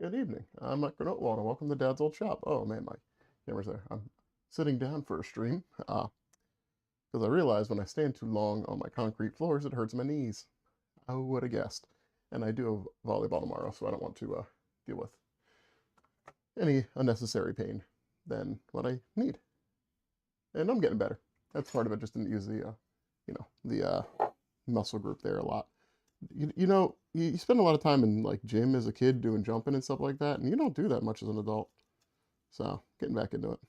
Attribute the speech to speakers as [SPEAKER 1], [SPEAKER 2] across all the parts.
[SPEAKER 1] Good evening. I'm Mutgren and welcome to Dad's Old Shop. Oh man, my camera's there. I'm sitting down for a stream because I realized when I stand too long on my concrete floors, it hurts my knees. I would have guessed. And I do have volleyball tomorrow, so I don't want to deal with any unnecessary pain than what I need. And I'm getting better. That's part of it. Just didn't use the muscle group there a lot. You spend a lot of time in like gym as a kid doing jumping and stuff like that, and you don't do that much as an adult. So getting back into it.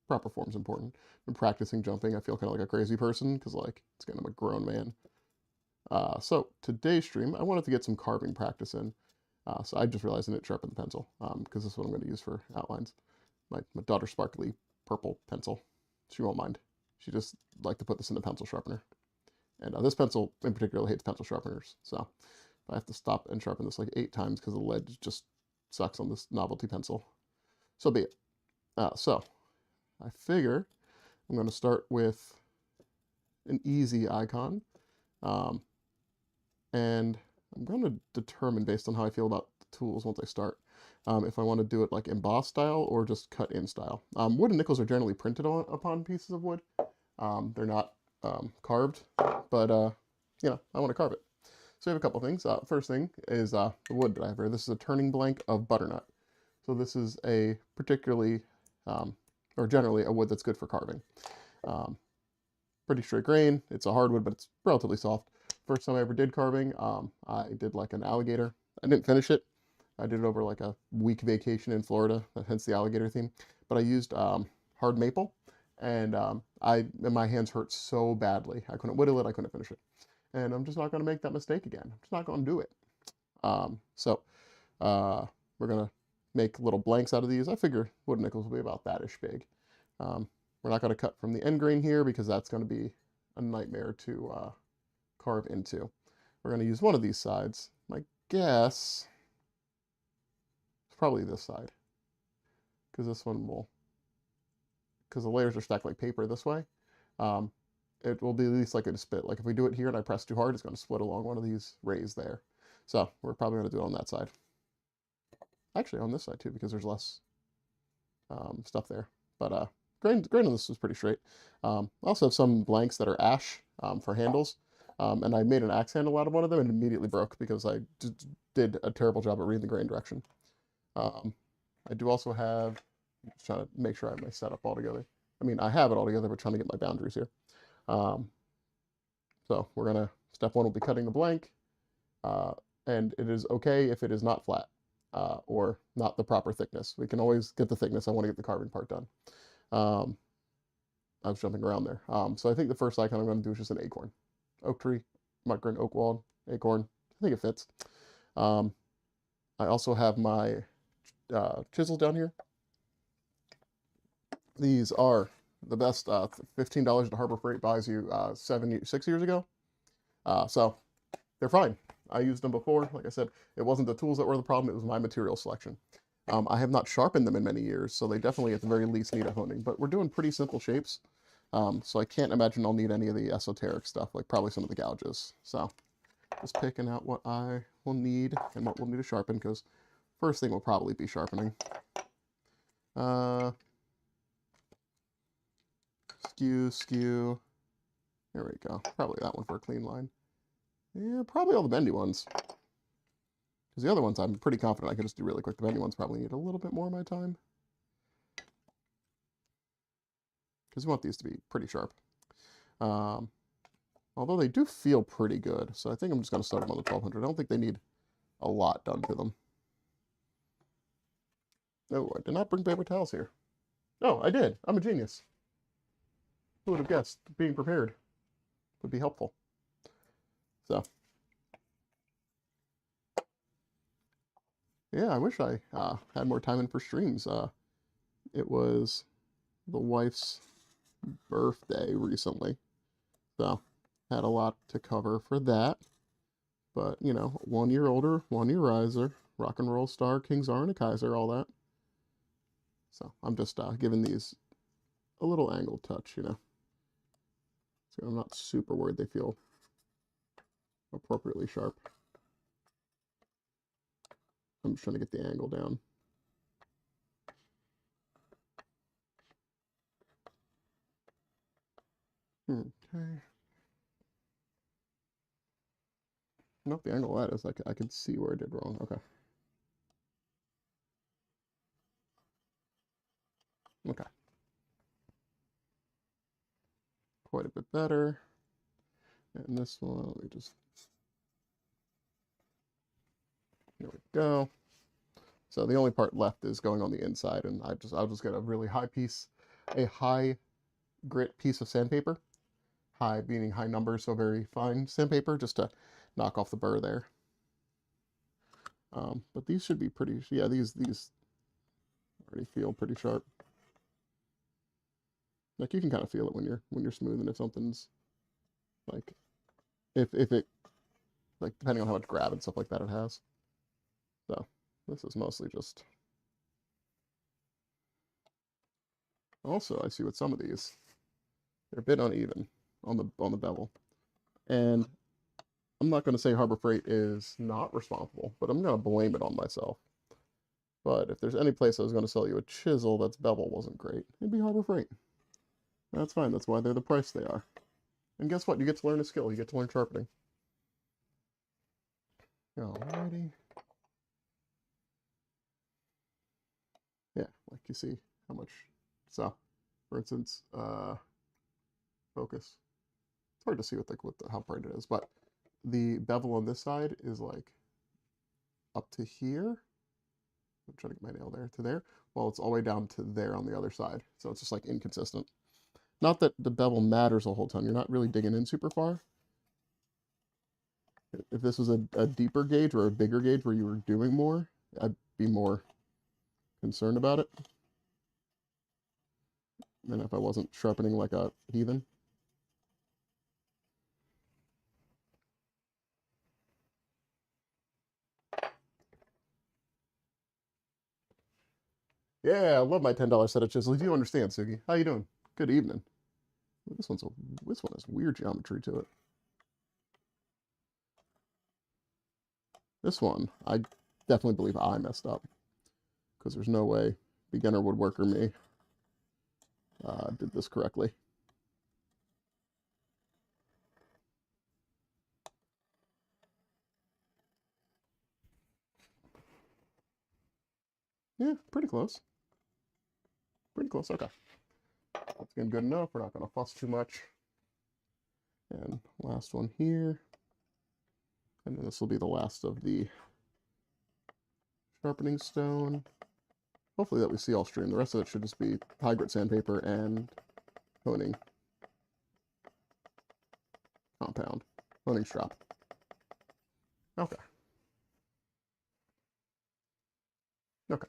[SPEAKER 1] Proper form's important. Been practicing jumping. I feel kind of like a crazy person because like it's kind of a grown man. So today's stream, I wanted to get some carving practice in. So I just realized I didn't sharpen the pencil because this is what I'm going to use for outlines. My daughter's sparkly purple pencil. She won't mind. She just like to put this in the pencil sharpener. And this pencil in particular hates pencil sharpeners. So I have to stop and sharpen this like 8 times because the lead just sucks on this novelty pencil. So be it. So I figure I'm going to start with an easy icon. And I'm going to determine based on how I feel about the tools once I start if I want to do it like embossed style or just cut in style. Wood and nickels are generally printed upon pieces of wood. They're not carved, but I want to carve it. So we have a couple things. First thing is the wood that I have here. This is a turning blank of butternut. So this is a particularly, or generally a wood that's good for carving. Pretty straight grain. It's a hardwood, but it's relatively soft. First time I ever did carving, I did like an alligator. I didn't finish it. I did it over like a week vacation in Florida, hence the alligator theme. But I used hard maple, and my hands hurt so badly. I couldn't whittle it. I couldn't finish it. And I'm just not going to make that mistake again. I'm just not going to do it. So we're going to make little blanks out of these. I figure wood nickels will be about that-ish big. We're not going to cut from the end grain here because that's going to be a nightmare to carve into. We're going to use one of these sides. My guess is probably this side because this one will, because the layers are stacked like paper this way. It will be at least like a split. Like if we do it here and I press too hard, it's going to split along one of these rays there. So we're probably going to do it on that side. Actually, on this side too, because there's less stuff there. But grain on this was pretty straight. I also have some blanks that are ash for handles. And I made an axe handle out of one of them and immediately broke because I did a terrible job at reading the grain direction. I do also have, I'm just trying to make sure I have my setup all together. I mean, I have it all together, but trying to get my boundaries here. So we're going to, step 1 will be cutting the blank. And it is okay if it is not flat or not the proper thickness. We can always get the thickness. I want to get the carving part done. I was jumping around there. So I think the first icon I'm going to do is just an acorn. Oak tree, Mutgren, oak wall, acorn. I think it fits. I also have my chisels down here. These are the best. $15 at Harbor Freight buys you 6 years ago. So they're fine. I used them before. Like I said, it wasn't the tools that were the problem. It was my material selection. I have not sharpened them in many years, so they definitely at the very least need a honing. But we're doing pretty simple shapes. So I can't imagine I'll need any of the esoteric stuff, like probably some of the gouges. So just picking out what I will need and what we'll need to sharpen, because first thing will probably be sharpening. Skew. There we go. Probably that one for a clean line. Yeah, probably all the bendy ones. Because the other ones I'm pretty confident I can just do really quick. The bendy ones probably need a little bit more of my time. Because we want these to be pretty sharp. Although they do feel pretty good. So I think I'm just going to start them on the 1200. I don't think they need a lot done to them. Oh, I did not bring paper towels here. Oh, I did. I'm a genius. Who would have guessed? Being prepared would be helpful. So, yeah, I wish I had more time in for streams. It was the wife's birthday recently. So, had a lot to cover for that. But, 1 year older, 1 year riser, rock and roll star, King Czar and a Kaiser, all that. So, I'm just giving these a little angled touch, So I'm not super worried they feel appropriately sharp. I'm just trying to get the angle down. Okay. Nope, the angle of that is I can see where I did wrong. Okay. Okay. Quite a bit better. And this one, let me just, here we go. So the only part left is going on the inside, and I'll just get a really high piece, a high grit piece of sandpaper. High meaning high numbers, so very fine sandpaper, just to knock off the burr there. But these should be pretty, yeah, these already feel pretty sharp. Like you can kind of feel it when you're smoothing if something's like, if it, like depending on how much grab and stuff like that it has. So this is mostly just, also I see with some of these, they're a bit uneven on the bevel. And I'm not going to say Harbor Freight is not responsible, but I'm going to blame it on myself. But if there's any place I was going to sell you a chisel that's bevel wasn't great, it'd be Harbor Freight. That's fine. That's why they're the price they are. And guess what? You get to learn a skill. You get to learn sharpening. Alrighty. Yeah, like you see how much. So, for instance, focus. It's hard to see how bright it is, but the bevel on this side is like up to here. I'm trying to get my nail there to there. Well, it's all the way down to there on the other side. So it's just like inconsistent. Not that the bevel matters a whole ton. You're not really digging in super far. If this was a deeper gauge or a bigger gauge where you were doing more, I'd be more concerned about it than if I wasn't sharpening like a heathen. Yeah, I love my $10 set of chisels. You understand, Sugi. How you doing? Good evening. This one has weird geometry to it. This one, I definitely believe I messed up. Because there's no way beginner woodworker me did this correctly. Yeah, pretty close. Pretty close, okay. That's getting good enough. We're not going to fuss too much. And last one here. And then this will be the last of the sharpening stone. Hopefully that we see all stream. The rest of it should just be high grit sandpaper and honing compound. Honing strap. Okay. Okay.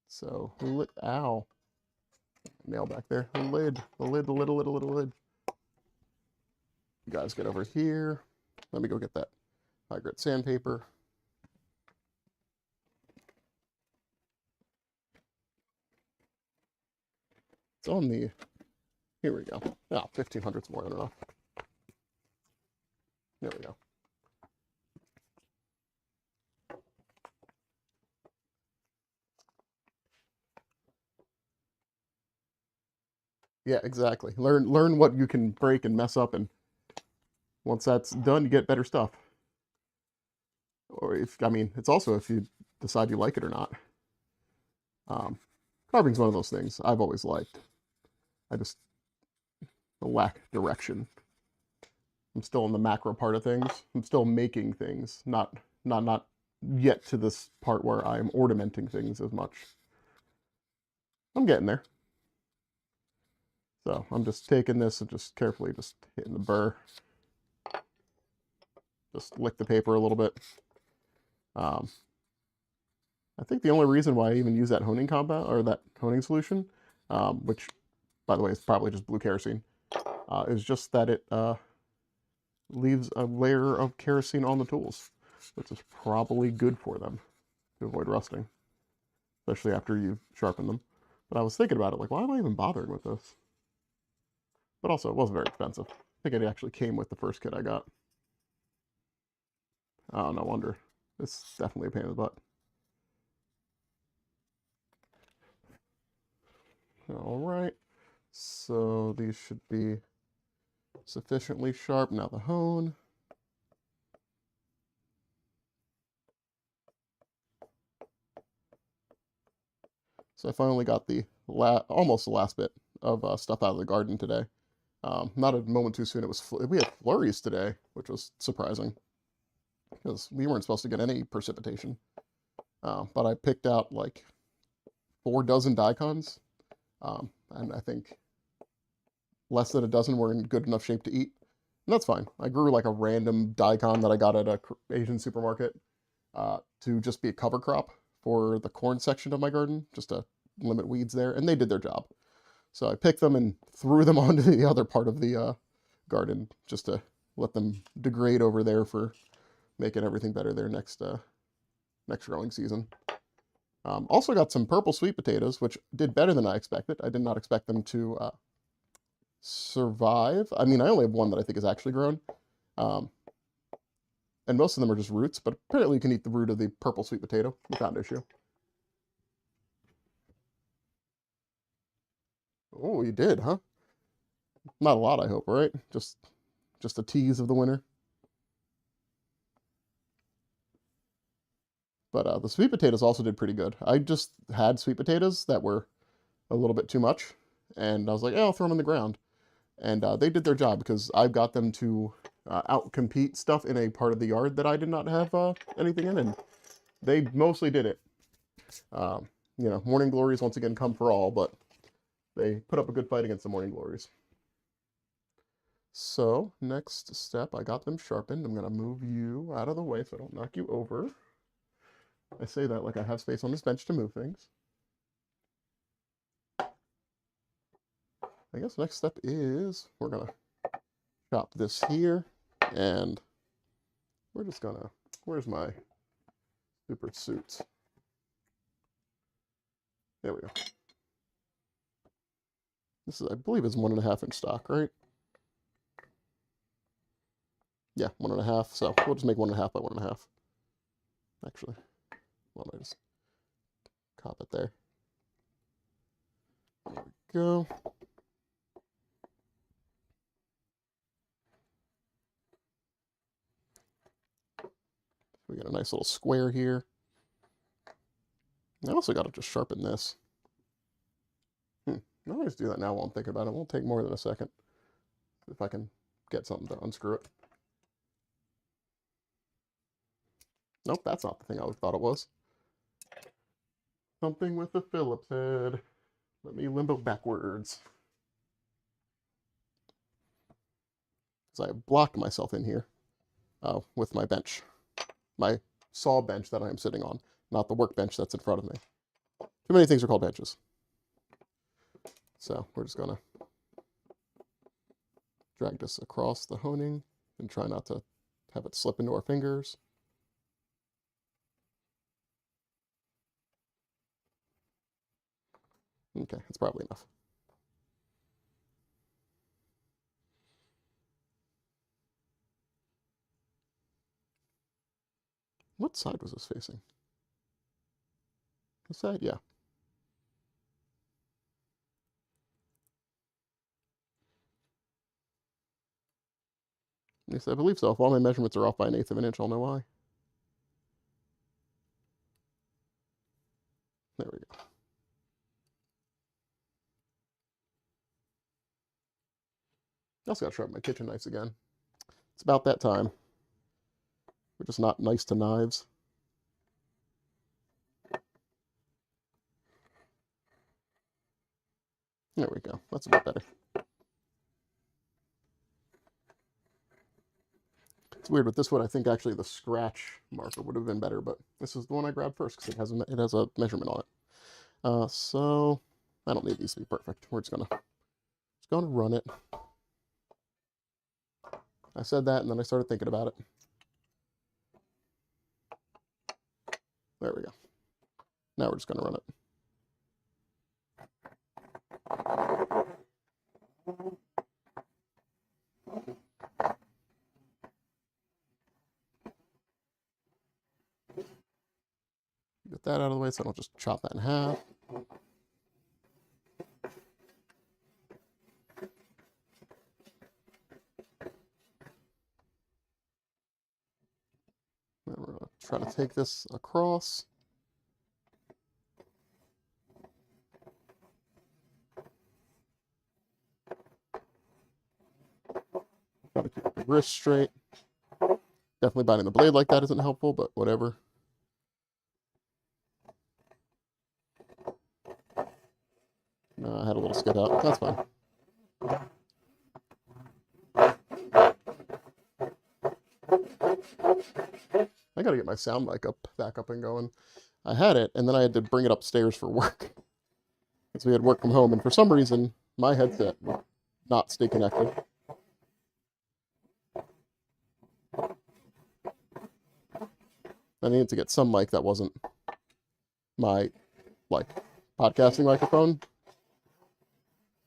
[SPEAKER 1] So, ow. Nail back there. The lid. You guys get over here. Let me go get that high grit sandpaper. It's on the, here we go. Oh, 1500's more than enough. There we go. Yeah, exactly. Learn what you can break and mess up, and once that's done, you get better stuff. Or I mean, it's also if you decide you like it or not. Carving's one of those things I've always liked. I just lack direction. I'm still in the macro part of things. I'm still making things, not yet to this part where I'm ornamenting things as much. I'm getting there. So I'm just taking this and just carefully just hitting the burr. Just lick the paper a little bit. I think the only reason why I even use that honing compound or that honing solution, which by the way is probably just blue kerosene, is just that it leaves a layer of kerosene on the tools, which is probably good for them to avoid rusting, especially after you sharpen them. But I was thinking about it, like, why am I even bothering with this? But also, it wasn't very expensive. I think it actually came with the first kit I got. Oh, no wonder. It's definitely a pain in the butt. All right. So these should be sufficiently sharp. Now the hone. So I finally got the almost the last bit of stuff out of the garden today. Not a moment too soon. We had flurries today, which was surprising because we weren't supposed to get any precipitation. But I picked out like 4 dozen daikons, and I think less than a dozen were in good enough shape to eat. And that's fine. I grew like a random daikon that I got at a Asian supermarket to just be a cover crop for the corn section of my garden, just to limit weeds there, and they did their job. So I picked them and threw them onto the other part of the garden just to let them degrade over there for making everything better there next growing season. Also got some purple sweet potatoes, which did better than I expected. I did not expect them to survive. I mean, I only have one that I think is actually grown. And most of them are just roots, but apparently you can eat the root of the purple sweet potato without an issue. Oh, you did, huh? Not a lot, I hope, right? Just a tease of the winter. But the sweet potatoes also did pretty good. I just had sweet potatoes that were a little bit too much, and I was like, I'll throw them in the ground. And they did their job because I've got them to outcompete stuff in a part of the yard that I did not have anything in, and they mostly did it. Morning glories once again come for all, but they put up a good fight against the morning glories. So next step, I got them sharpened. I'm gonna move you out of the way so I don't knock you over. I say that like I have space on this bench to move things. I guess next step is we're gonna chop this here, and we're just gonna, where's my super suits? There we go. This is, I believe, is 1.5 inch stock, right? Yeah, 1.5. So we'll just make 1.5 by 1.5. Actually, why don't I just cop it there? There we go. We got a nice little square here. I also got to just sharpen this. I always do that now while I'm thinking about it. It won't take more than a second if I can get something to unscrew it. Nope, that's not the thing I thought it was. Something with the Phillips head. Let me limbo backwards. Because I blocked myself in here with my bench. My saw bench that I am sitting on, not the workbench that's in front of me. Too many things are called benches. So we're just gonna drag this across the honing and try not to have it slip into our fingers. Okay, that's probably enough. What side was this facing? This side? Yeah. Yes, I believe so. If all my measurements are off by 1/8 of an inch, I'll know why. There we go. I also got to sharpen my kitchen knives again. It's about that time. We're just not nice to knives. There we go. That's a bit better. It's weird with this one. I think actually the scratch marker would have been better, but this is the one I grabbed first because it has a measurement on it. So I don't need these to be perfect. We're just gonna run it. I said that and then I started thinking about it. There we go. Now we're just gonna run it. Get that out of the way so I don't just chop that in half. And we're going to try to take this across. Try to keep the wrist straight. Definitely biting the blade like that isn't helpful, but whatever. I had a little skid out. That's fine. I gotta get my sound mic back up and going. I had it, and then I had to bring it upstairs for work. Because we had work from home, and for some reason, my headset would not stay connected. I needed to get some mic that wasn't my, like, podcasting microphone.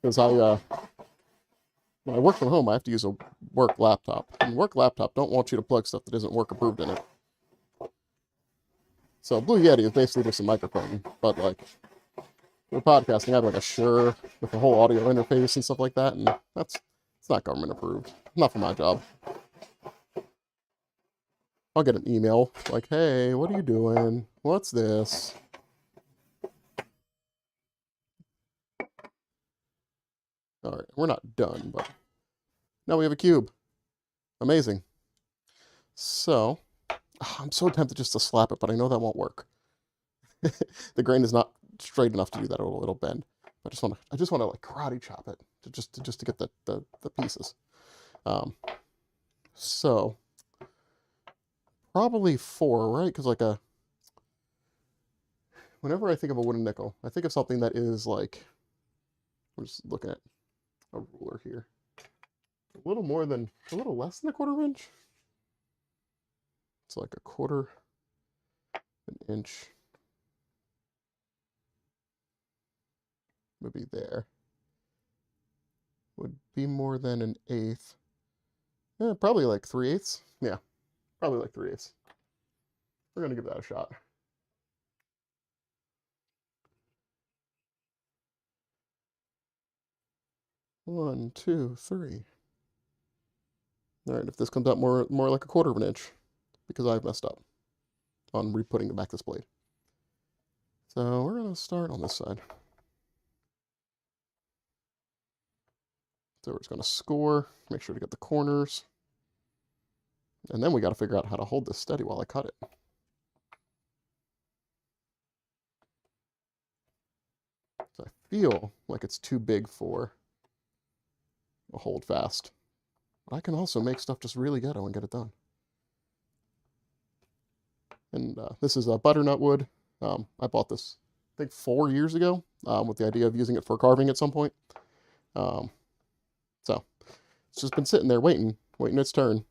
[SPEAKER 1] Because when I work from home, I have to use a work laptop. And work laptop don't want you to plug stuff that isn't work approved in it. So Blue Yeti is basically just a microphone, but like for podcasting, I have like a Shure with a whole audio interface and stuff like that, and it's not government approved. Not for my job. I'll get an email like, "Hey, what are you doing? What's this?" All right, we're not done, but now we have a cube. Amazing. So, I'm so tempted just to slap it, but I know that won't work. The grain is not straight enough to do that. It'll bend. I just want to like karate chop it just to get the pieces. So probably 4, right? Because like whenever I think of a wooden nickel, I think of something that is like, we're just looking at a ruler here, a little less than a 1/4 inch. It's like 1/4 inch. Would be there. Would be more than 1/8. Yeah, probably like 3/8. Yeah, probably like 3/8. We're gonna give that a shot. One, two, three. All right, if this comes out more like 1/4 inch, because I've messed up on re-putting back this blade. So we're gonna start on this side. So we're just gonna score, make sure to get the corners. And then we gotta figure out how to hold this steady while I cut it. So I feel like it's too big for a hold fast. But I can also make stuff just really ghetto and get it done. And this is a butternut wood. I bought this, I think 4 years ago, with the idea of using it for carving at some point. So it's just been sitting there waiting its turn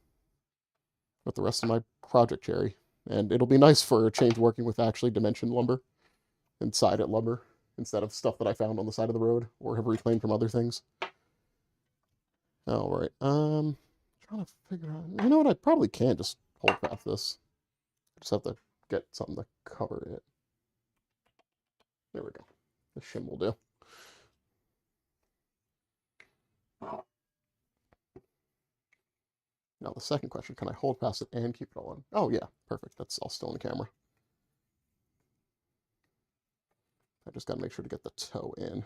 [SPEAKER 1] with the rest of my project cherry. And it'll be nice for a change working with actually dimensioned lumber and sided lumber instead of stuff that I found on the side of the road or have reclaimed from other things. All right, trying to figure out, you know what, I probably can just hold fast this. I just have to get something to cover it. There we go. The shim will do. Now the second question, can I hold past it and keep it all in? Oh yeah, perfect. That's all still in the camera. I just got to make sure to get the toe in.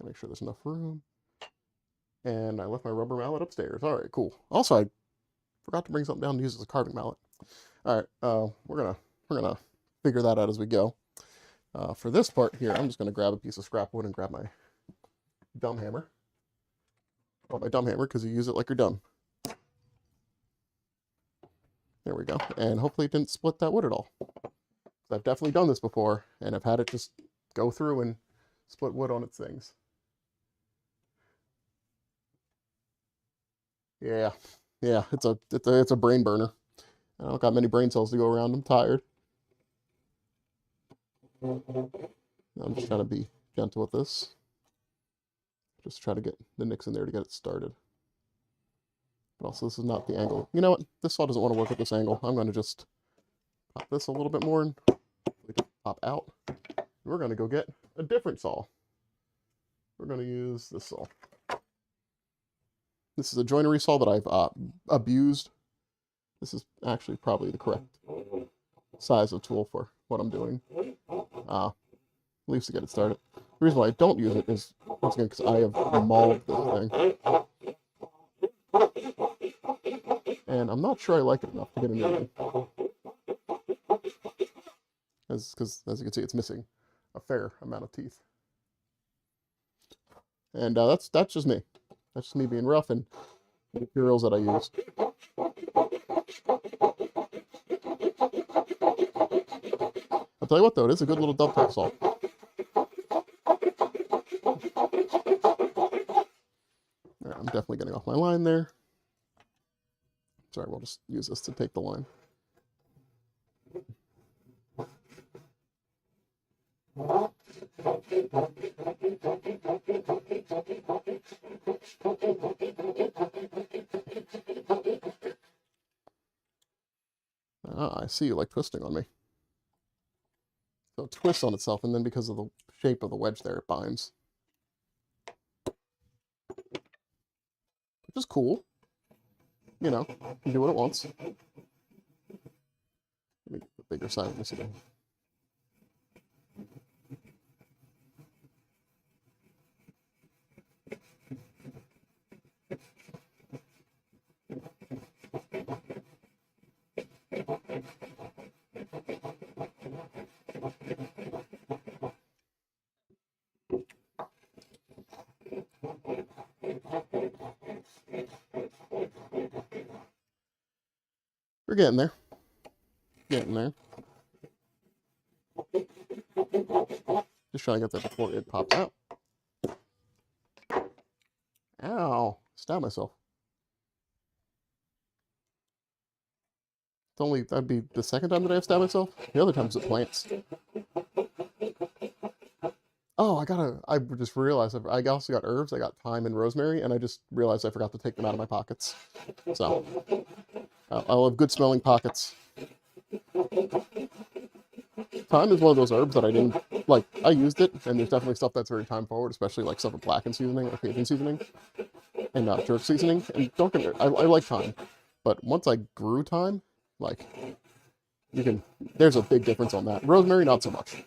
[SPEAKER 1] Make sure there's enough room. And I left my rubber mallet upstairs. All right, cool. Also, I forgot to bring something down to use as a carving mallet. All right, we're gonna figure that out as we go. For this part here, I'm just gonna grab a piece of scrap wood and grab my dumb hammer. Oh, my dumb hammer, because you use it like you're dumb. There we go. And hopefully it didn't split that wood at all. I've definitely done this before, and I've had it just go through and split wood on its things. Yeah, it's a brain burner. I don't got many brain cells to go around. I'm tired. I'm just trying to be gentle with this. Just try to get the nicks in there to get it started. But also, this is not the angle. You know what? This saw doesn't want to work at this angle. I'm going to just pop this a little bit more and pop out. We're going to go get a different saw. We're going to use this saw. This is a joinery saw that I've abused. This is actually probably the correct size of tool for what I'm doing. At least to get it started. The reason why I don't use it is, once again, because I have mauled this thing. And I'm not sure I like it enough to get a new one. Because, as you can see, it's missing a fair amount of teeth. And that's just me. That's just me being rough and the materials that I use. I'll tell you what, though, it is a good little dovetail saw. I'm definitely getting off my line there. Sorry, we'll just use this to take the line. Ah, I see you like twisting on me. So it twists on itself, and then because of the shape of the wedge there, it binds. Which is cool. You know, can do what it wants. Let me get the bigger side of this again. We're getting there. Getting there. Just trying to get that before it pops out. Ow. Stabbed myself. It's only, that'd be the second time that I've stabbed myself. The other time's with plants. Oh, I just realized I also got herbs. I got thyme and rosemary, and I just realized I forgot to take them out of my pockets. So, I'll have good smelling pockets. Thyme is one of those herbs that I didn't, like, I used it, and there's definitely stuff that's very time forward, especially like stuff with blackened seasoning or Cajun seasoning, and jerk seasoning. And don't get me, I like thyme, but once I grew thyme, like, there's a big difference on that. Rosemary, not so much.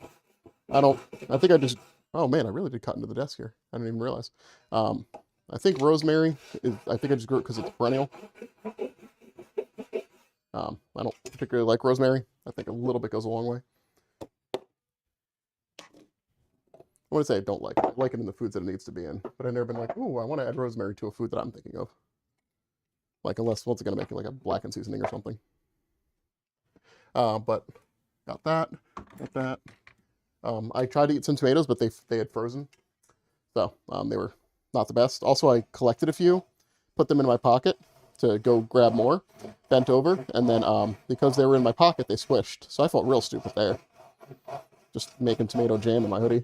[SPEAKER 1] I think I just, oh man, I really did cut into the desk here. I didn't even realize. I think rosemary I think I just grew it because it's perennial. I don't particularly like rosemary. I think a little bit goes a long way. I want to say I don't like it. I like it in the foods that it needs to be in, but I've never been like, ooh, I want to add rosemary to a food that I'm thinking of. Like, unless, once again, I'm making like a blackened seasoning or something. But got that. I tried to eat some tomatoes, but they had frozen. So, they were not the best. Also, I collected a few, put them in my pocket to go grab more, bent over, and then because they were in my pocket, they squished. So I felt real stupid there. Just making tomato jam in my hoodie.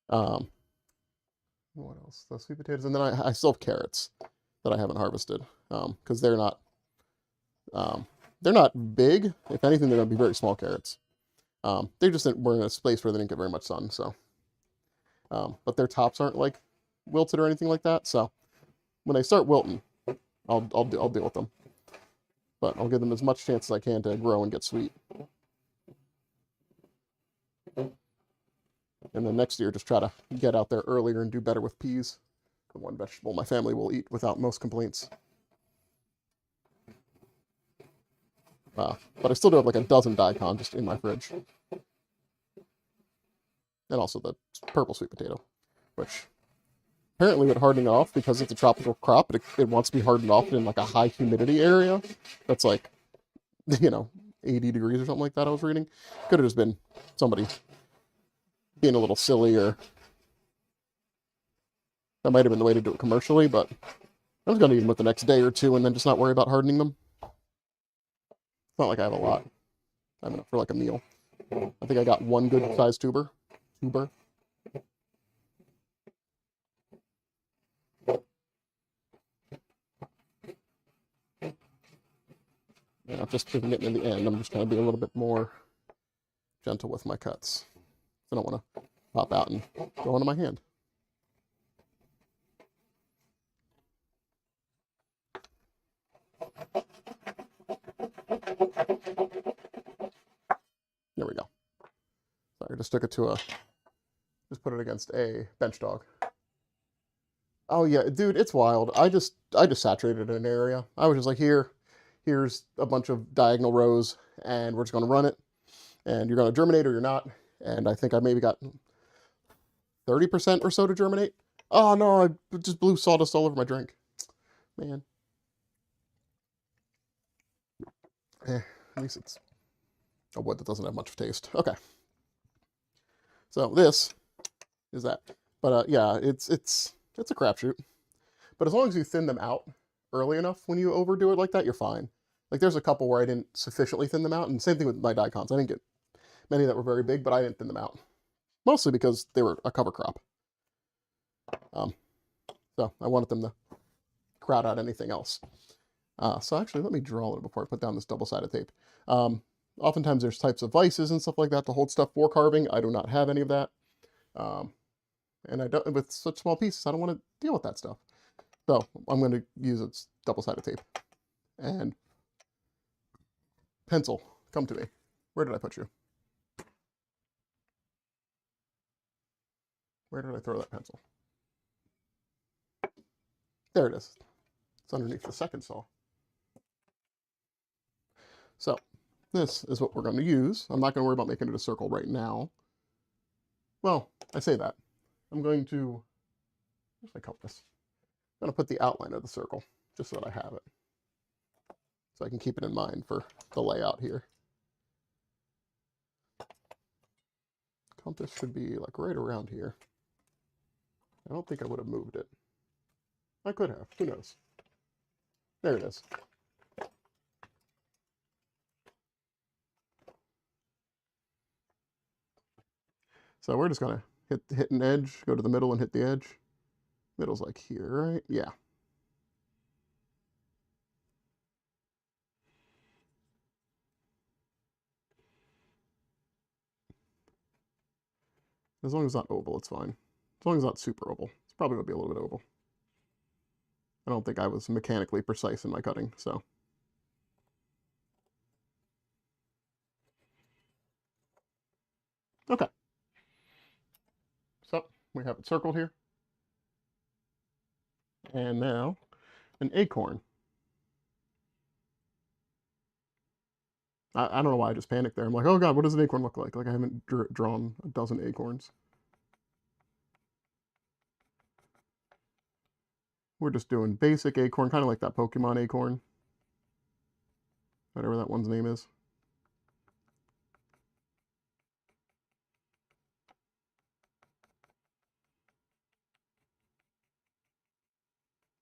[SPEAKER 1] What else? The sweet potatoes, and then I still have carrots that I haven't harvested because they're not big. If anything, they're gonna be very small carrots. They just were in a space where they didn't get very much sun. So, but their tops aren't like wilted or anything like that. So when they start wilting, I'll deal with them. But I'll give them as much chance as I can to grow and get sweet. And then next year, just try to get out there earlier and do better with peas. The one vegetable my family will eat without most complaints. But I still do have like a dozen daikon just in my fridge. And also the purple sweet potato, which apparently with hardening off, because it's a tropical crop, it wants to be hardened off in like a high humidity area. That's like, 80 degrees or something like that I was reading. Could have just been somebody being a little silly, or that might have been the way to do it commercially, but I was going to eat them with the next day or two and then just not worry about hardening them. It's not like I have a lot. I have enough for like a meal. I think I got one good sized tuber. Yeah, just because I'm getting in the end, I'm just going to be a little bit more gentle with my cuts. I don't want to pop out and go into my hand. There we go. Sorry, just took it to just put it against a bench dog. Oh yeah, dude, it's wild. I just saturated an area. I was just like, here's a bunch of diagonal rows, and we're just gonna run it, and you're gonna germinate or you're not. And I think I maybe got 30% or so to germinate. Oh no, I just blew sawdust all over my drink. Man. At least it's a wood that doesn't have much taste. Okay. So this is that. But yeah, it's a crapshoot. But as long as you thin them out early enough when you overdo it like that, you're fine. Like there's a couple where I didn't sufficiently thin them out, and same thing with my daikons. I didn't get many that were very big, but I didn't thin them out. Mostly because they were a cover crop. So I wanted them to crowd out anything else. So actually, let me draw it before I put down this double-sided tape. Oftentimes there's types of vices and stuff like that to hold stuff for carving. I do not have any of that. And I don't, with such small pieces, I don't want to deal with that stuff. So I'm going to use its double-sided tape. And pencil, come to me. Where did I put you? Where did I throw that pencil? There it is. It's underneath the second saw. So this is what we're going to use. I'm not going to worry about making it a circle right now. Well, I say that. I'm going to, where's my compass? I'm going to put the outline of the circle just so that I have it. So I can keep it in mind for the layout here. Compass should be like right around here. I don't think I would have moved it. I could have, who knows? There it is. So we're just gonna hit an edge, go to the middle and hit the edge. Middle's like here, right? Yeah. As long as it's not oval, it's fine. As long as it's not super oval. It's probably gonna be a little bit oval. I don't think I was mechanically precise in my cutting, so. Okay. So we have it circled here. And now an acorn. I don't know why I just panicked there. I'm like, oh god, what does an acorn look like? Like I haven't drawn a dozen acorns. We're just doing basic acorn, kind of like that Pokemon acorn. Whatever that one's name is.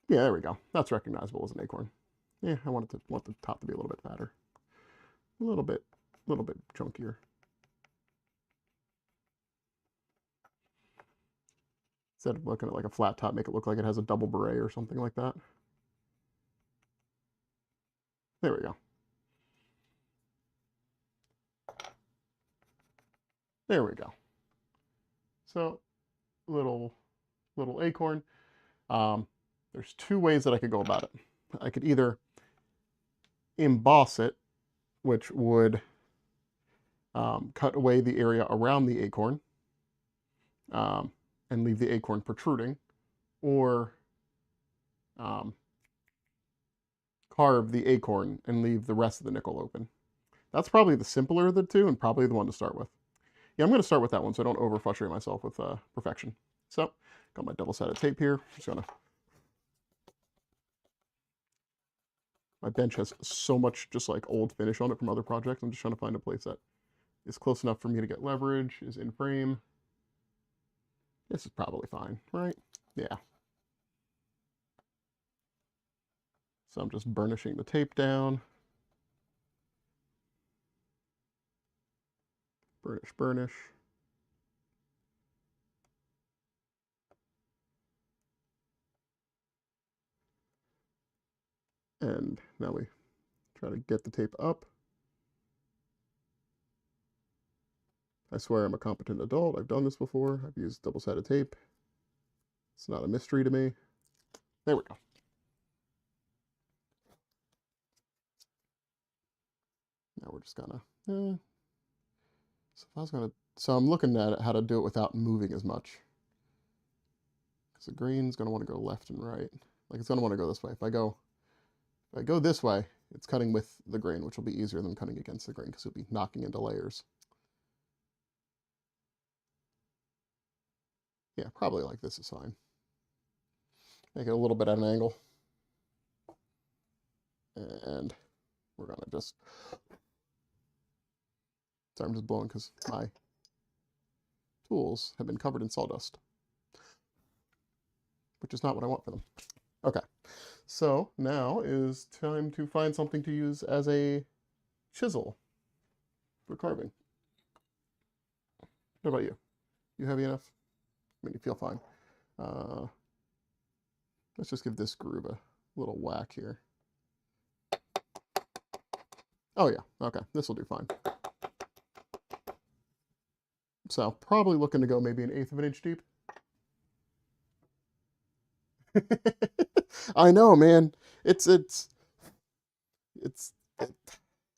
[SPEAKER 1] Yeah, there we go. That's recognizable as an acorn. Yeah, I want the top to be a little bit fatter. A little bit chunkier. Instead of looking at like a flat top, make it look like it has a double beret or something like that. There we go. There we go. So, little acorn. There's two ways that I could go about it. I could either emboss it, which would cut away the area around the acorn and leave the acorn protruding, or carve the acorn and leave the rest of the nickel open. That's probably the simpler of the two and probably the one to start with. Yeah, I'm going to start with that one so I don't over frustrate myself with perfection. So, got my double-sided tape here. Just gonna. My bench has so much just like old finish on it from other projects. I'm just trying to find a place that is close enough for me to get leverage, is in frame. This is probably fine, right? Yeah. So I'm just burnishing the tape down. Burnish, burnish. And now we Try to get the tape up. I swear I'm a competent adult. I've done this before. I've used double-sided tape. It's not a mystery to me. There we go. Now we're just gonna, So if I was gonna, so I'm looking at how to do it without moving as much. Because the grain's gonna want to go left and right. Like it's gonna want to go this way. If I go this way, it's cutting with the grain, which will be easier than cutting against the grain because it'll be knocking into layers. Yeah, probably like this is fine. Make it a little bit at an angle. And we're gonna just, sorry, I'm just blowing because my tools have been covered in sawdust, which is not what I want for them. Okay, so now is time to find something to use as a chisel for carving. What about you? You heavy enough? I mean, you feel fine. Let's just give this groove a little whack here. Oh yeah, okay, this will do fine. So probably looking to go maybe 1/8 of an inch deep. I know, man. It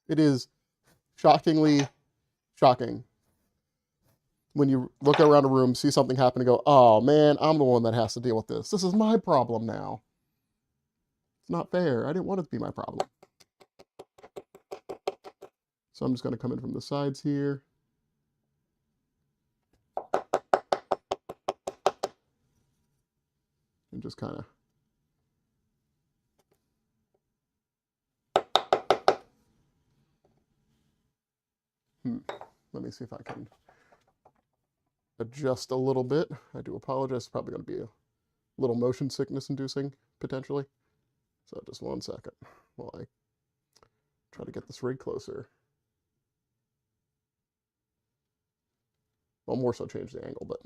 [SPEAKER 1] is shockingly shocking when you look around a room, see something happen, and go, "Oh man, I'm the one that has to deal with this. This is my problem now. It's not fair. I didn't want it to be my problem." So I'm just going to come in from the sides here. And just kind of let me see if I can adjust a little bit. I do apologize. It's probably going to be a little motion sickness inducing, potentially. So just 1 second while I try to get this rig closer. Well, more so change the angle, but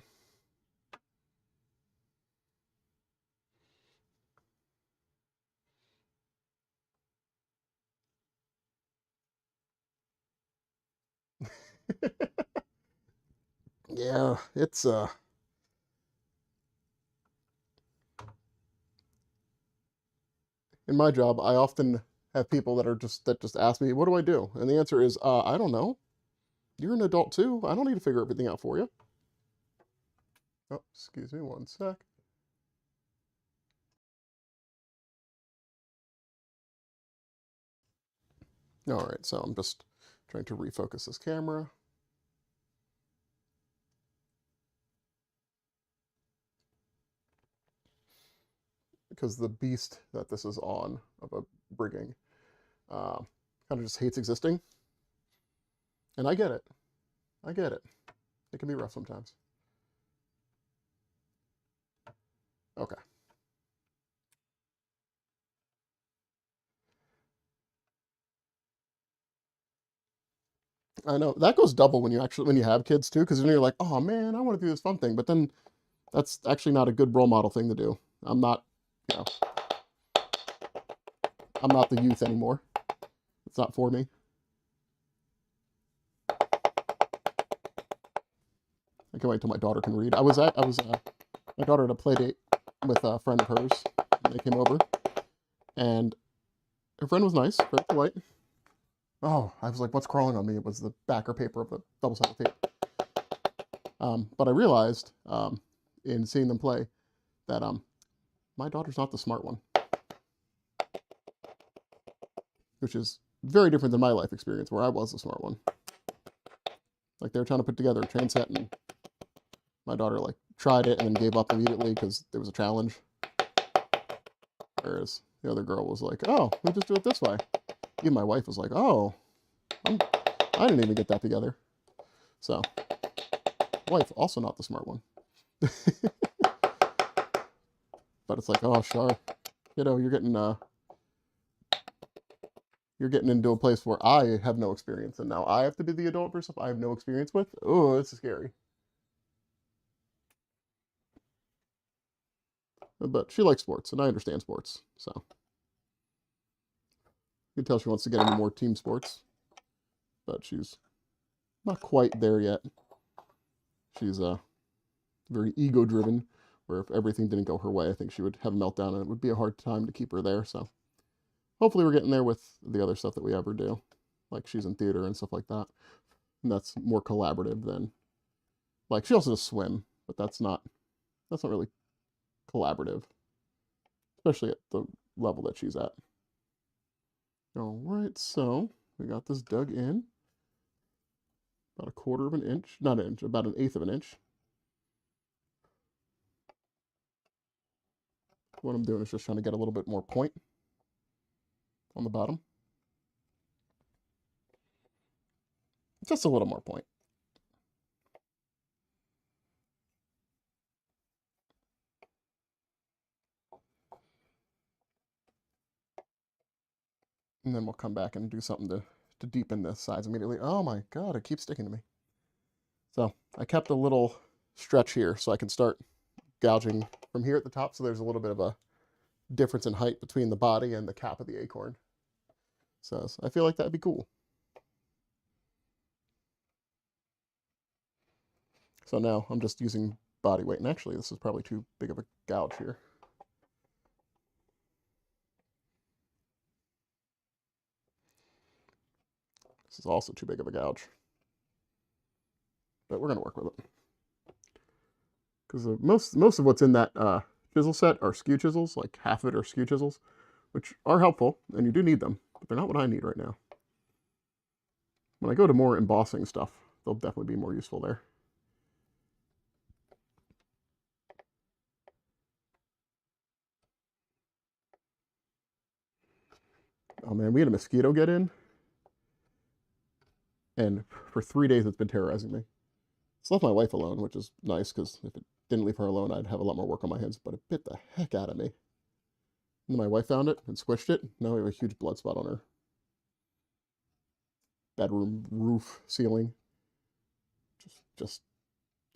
[SPEAKER 1] yeah, it's in my job, I often have people that just ask me, "What do I do?" And the answer is, I don't know. You're an adult too. I don't need to figure everything out for you. Oh, excuse me 1 sec. All right, so I'm just trying to refocus this camera. Because the beast that this is on of a brigging kind of just hates existing. And I get it. I get it. It can be rough sometimes. Okay. I know that goes double when you have kids too, because then you're like, oh man, I want to do this fun thing, but then that's actually not a good role model thing to do. I'm not, you know, I'm not the youth anymore. It's not for me. I can't wait till my daughter can read. My daughter at a play date with a friend of hers. And they came over, and her friend was nice, very polite. Oh, I was like, what's crawling on me? It was the backer paper of the double-sided tape. But I realized in seeing them play that my daughter's not the smart one, which is very different than my life experience where I was the smart one. Like they were trying to put together a train set, and my daughter like tried it and then gave up immediately because there was a challenge. Whereas the other girl was like, "Oh, we just do it this way." Even my wife was like, "Oh, I didn't even get that together." So, wife also not the smart one. But it's like, oh, sure, you know, you're getting into a place where I have no experience, and now I have to be the adult for stuff I have no experience with. Oh, this is scary. But she likes sports, and I understand sports, so can tell she wants to get into more team sports, but she's not quite there yet. She's very ego-driven, where if everything didn't go her way, I think she would have a meltdown, and it would be a hard time to keep her there. So hopefully we're getting there with the other stuff that we ever do, like she's in theater and stuff like that, and that's more collaborative than, like, she also does swim, but that's not really collaborative, especially at the level that she's at. All right, so we got this dug in about 1/4 of an inch, not an inch, about 1/8 of an inch. What I'm doing is just trying to get a little bit more point on the bottom. Just a little more point. And then we'll come back and do something to deepen the sides immediately. Oh my God, it keeps sticking to me. So I kept a little stretch here so I can start gouging from here at the top, so there's a little bit of a difference in height between the body and the cap of the acorn. So I feel like that'd be cool. So now I'm just using body weight, and actually this is probably too big of a gouge here. This is also too big of a gouge, but we're gonna work with it. Because most of what's in that chisel set are skew chisels, like half of it are skew chisels, which are helpful, and you do need them, but they're not what I need right now. When I go to more embossing stuff, they'll definitely be more useful there. Oh man, we had a mosquito get in, and for 3 days it's been terrorizing me. It's left my wife alone, which is nice, because if it didn't leave her alone, I'd have a lot more work on my hands, but it bit the heck out of me. And then my wife found it and squished it. Now we have a huge blood spot on her bedroom roof ceiling. Just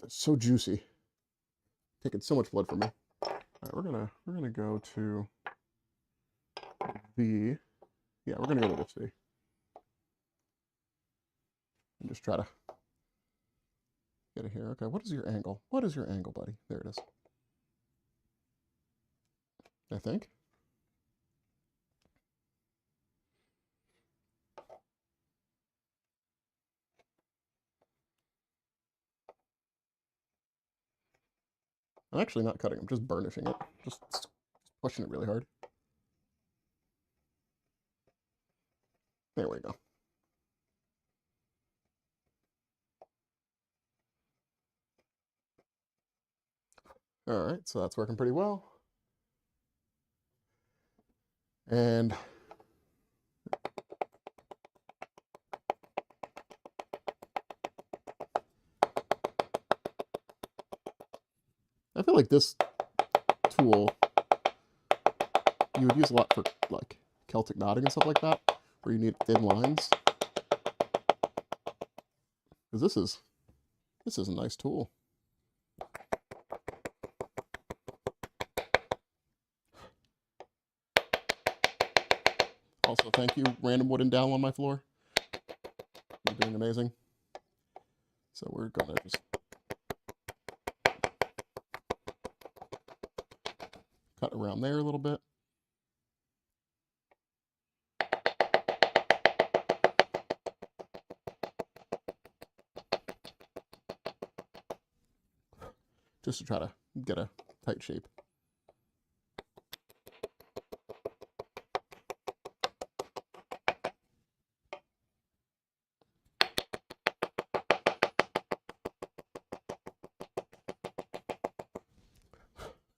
[SPEAKER 1] it's so juicy. Taking so much blood from me. All right, we're gonna go to the, yeah, we're gonna go to this V. And just try to get it here. Okay, what is your angle? What is your angle, buddy? There it is. I think. I'm actually not cutting, I'm just burnishing it. Just pushing it really hard. There we go. All right, so that's working pretty well. And I feel like this tool you would use a lot for like Celtic knotting and stuff like that, where you need thin lines. Because this is a nice tool. Also, thank you, random wooden dowel on my floor. You're doing amazing. So we're gonna just cut around there a little bit. Just to try to get a tight shape.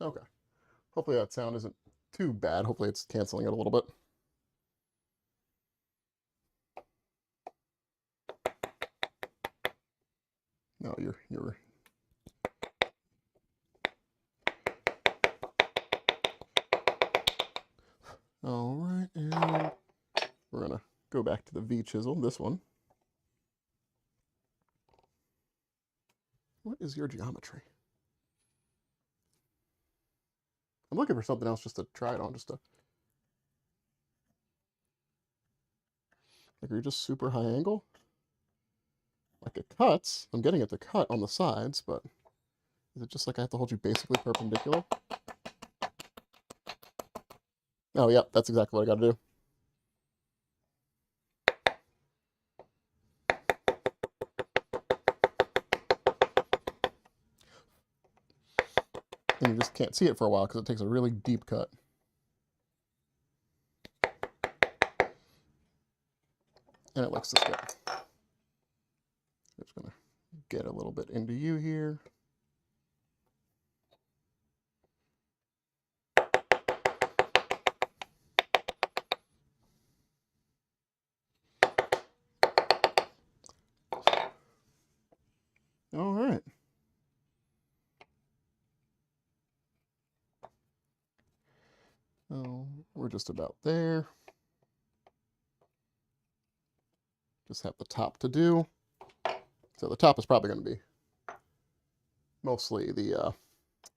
[SPEAKER 1] Okay. Hopefully that sound isn't too bad. Hopefully it's canceling it a little bit. No, you're all right, and we're gonna go back to the V chisel, this one. What is your geometry? I'm looking for something else just to try it on, just to Like, are you just super high angle? Like it cuts. I'm getting it to cut on the sides, but is it just like I have to hold you basically perpendicular? Oh, yeah, that's exactly what I got to do. And you just can't see it for a while because it takes a really deep cut. And it looks this good. I'm just going to get a little bit into you here. All right. Oh, we're just about there. Just have the top to do. So the top is probably going to be mostly the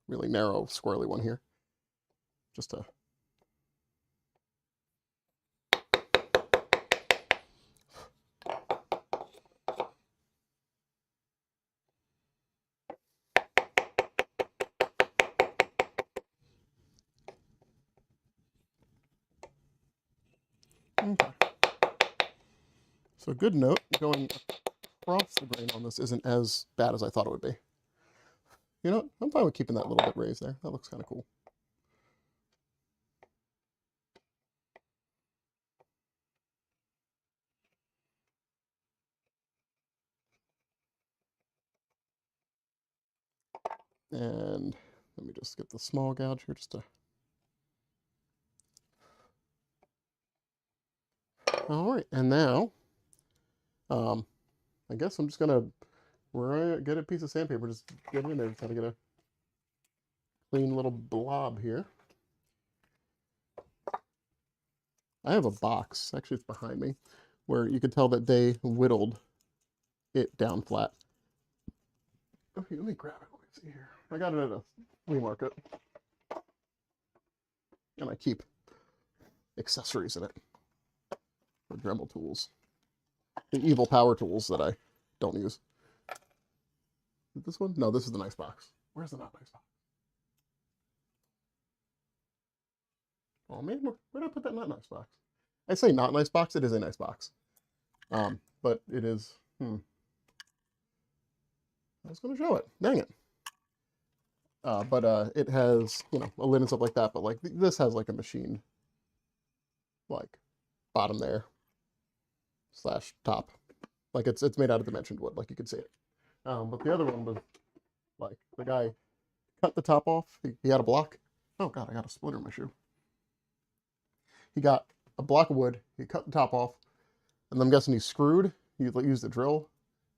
[SPEAKER 1] really narrow, squirrely one here. Just to... Okay. So a good note, going across the grain on this isn't as bad as I thought it would be. You know what? I'm fine with keeping that little bit raised there. That looks kind of cool. And let me just get the small gouge here just to... All right, and now, I guess I'm just gonna, where I get a piece of sandpaper, just get it in there, try to get a clean little blob here. I have a box, actually it's behind me, where you can tell that they whittled it down flat. Okay, let me grab it. Let me see here. I got it at a flea market. And I keep accessories in it for Dremel tools. The evil power tools that I don't use. Is this one? No, this is the nice box. Where's the not nice box? Oh man, where did I put that not nice box? I say not nice box, it is a nice box. But it is, I was going to show it. Dang it. But it has, you know, a lid and stuff like that, but like this has like a machine, like bottom there, slash top. Like it's made out of dimensioned wood, like you can see it. But the other one was like the guy cut the top off. He had a block. Oh god, I got a splinter in my shoe. He got a block of wood. He cut the top off, and I'm guessing he screwed. He used the drill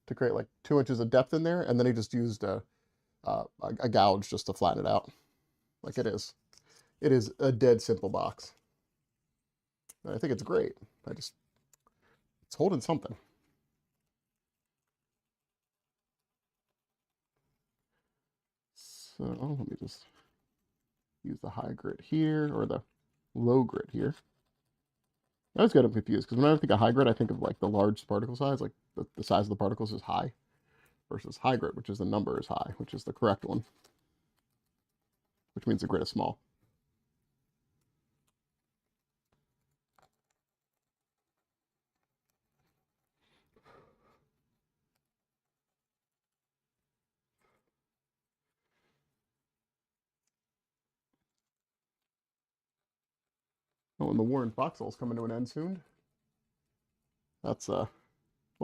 [SPEAKER 1] to create like 2 inches of depth in there, and then he just used a gouge just to flatten it out. Like it is a dead simple box. And I think it's great. It's holding something. So let me just use the high grit here, or the low grit here. I always get them confused, because when I think of high grit, I think of like the large particle size, like the size of the particles is high, versus high grit, which is the number is high, which is the correct one, which means the grit is small. Oh, and the war in Foxhole's coming to an end soon. That's well,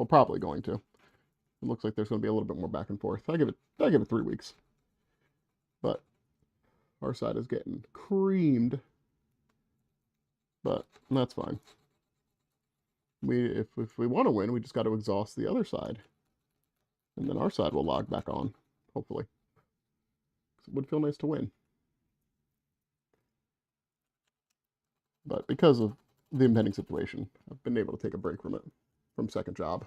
[SPEAKER 1] probably going to. It looks like there's going to be a little bit more back and forth. I give it 3 weeks. But our side is getting creamed. But that's fine. If we want to win, we just got to exhaust the other side. And then our side will log back on, hopefully. It would feel nice to win. But because of the impending situation, I've been able to take a break from it, from second job.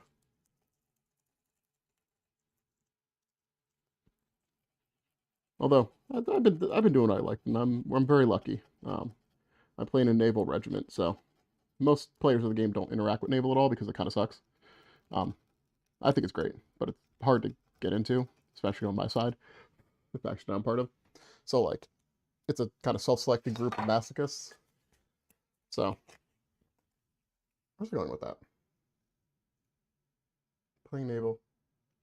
[SPEAKER 1] Although I've been doing what I like, and I'm very lucky. I play in a naval regiment, so most players of the game don't interact with naval at all because it kind of sucks. Um, I think it's great, but it's hard to get into, especially on my side, the faction I'm part of. So like, it's a kind of self-selected group of masochists. So, where's it going with that? Playing naval.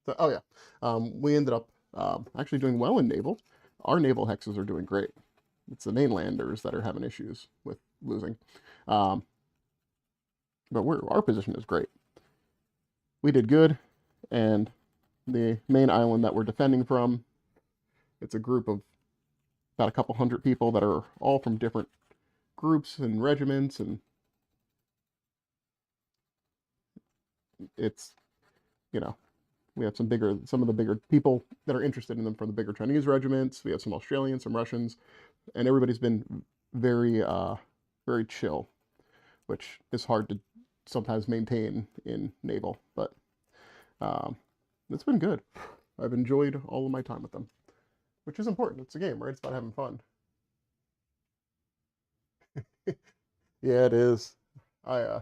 [SPEAKER 1] So, oh yeah, we ended up actually doing well in naval. Our naval hexes are doing great. It's the mainlanders that are having issues with losing. Um, but our position is great. We did good, and the main island that we're defending from, it's a group of about a couple hundred people that are all from different groups and regiments, and it's, you know, we have some of the bigger people that are interested in them from the bigger Chinese regiments. We have some Australians, some Russians, and everybody's been very, very chill, which is hard to sometimes maintain in naval, but it's been good. I've enjoyed all of my time with them, which is important. It's a game, right? It's about having fun. Yeah, it is. I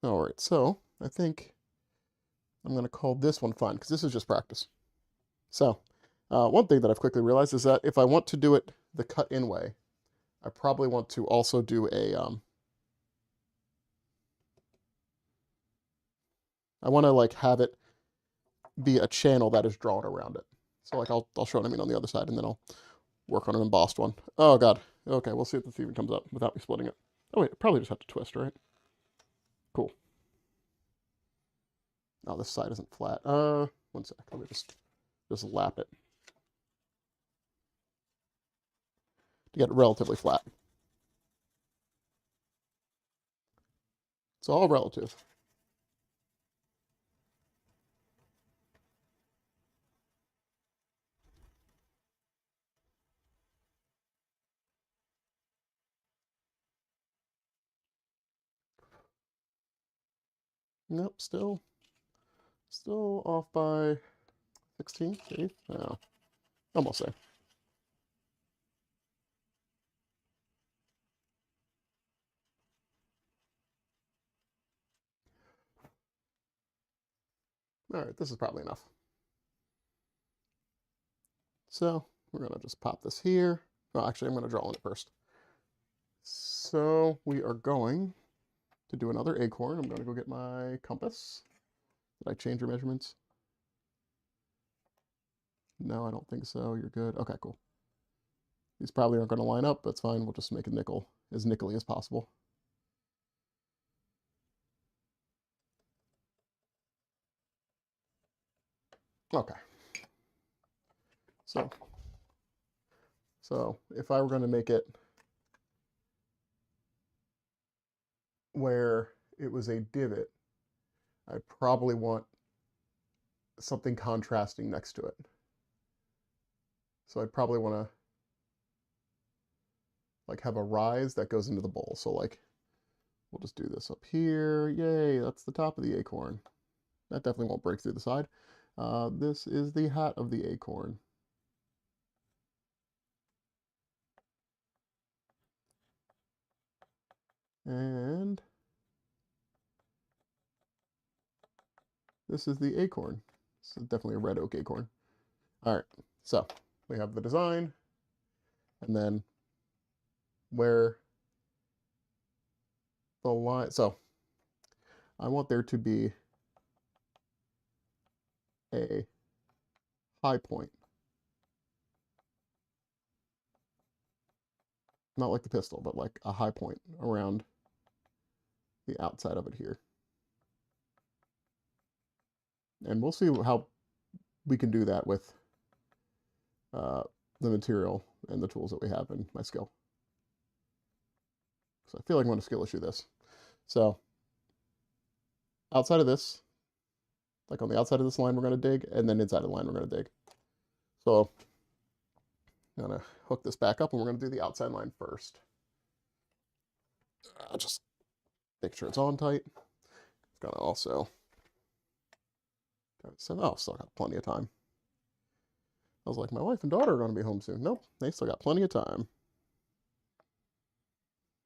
[SPEAKER 1] All right, so I think I'm going to call this one fun because this is just practice. So, one thing that I've quickly realized is that if I want to do it the cut-in way, I probably want to also do I want to like have it be a channel that is drawn around it. So like I'll show what I mean on the other side, and then I'll work on an embossed one. Oh god. Okay, we'll see if this even comes up without me splitting it. Oh wait, probably just have to twist, right? Cool. Oh, this side isn't flat. One sec. Let me just lap it to get it relatively flat. It's all relative. Nope, still off by 16, maybe? No, almost there. All right, this is probably enough. So we're gonna just pop this here. Well, actually, I'm gonna draw on it first. So we are going to do another acorn. I'm gonna go get my compass. Did I change your measurements? No, I don't think so. You're good. Okay, cool. These probably aren't going to line up. That's fine. We'll just make a nickel as nickely as possible. Okay. So if I were going to make it where it was a divot, I'd probably want something contrasting next to it. So I'd probably want to like have a rise that goes into the bowl. So like we'll just do this up here. Yay, that's the top of the acorn. That definitely won't break through the side. This is the hat of the acorn. And this is the acorn. This is definitely a red oak acorn. All right, so we have the design, and then where the line, so I want there to be a high point. Not like the pistol, but like a high point around the outside of it here. And we'll see how we can do that with the material and the tools that we have in my skill. So I feel like I'm going to skill issue this. So outside of this, like on the outside of this line, we're going to dig, and then inside of the line, we're going to dig. So I'm going to hook this back up, and we're going to do the outside line first. Just make sure it's on tight. It's going to also, oh, still got plenty of time. I was like, my wife and daughter are going to be home soon. Nope, they still got plenty of time.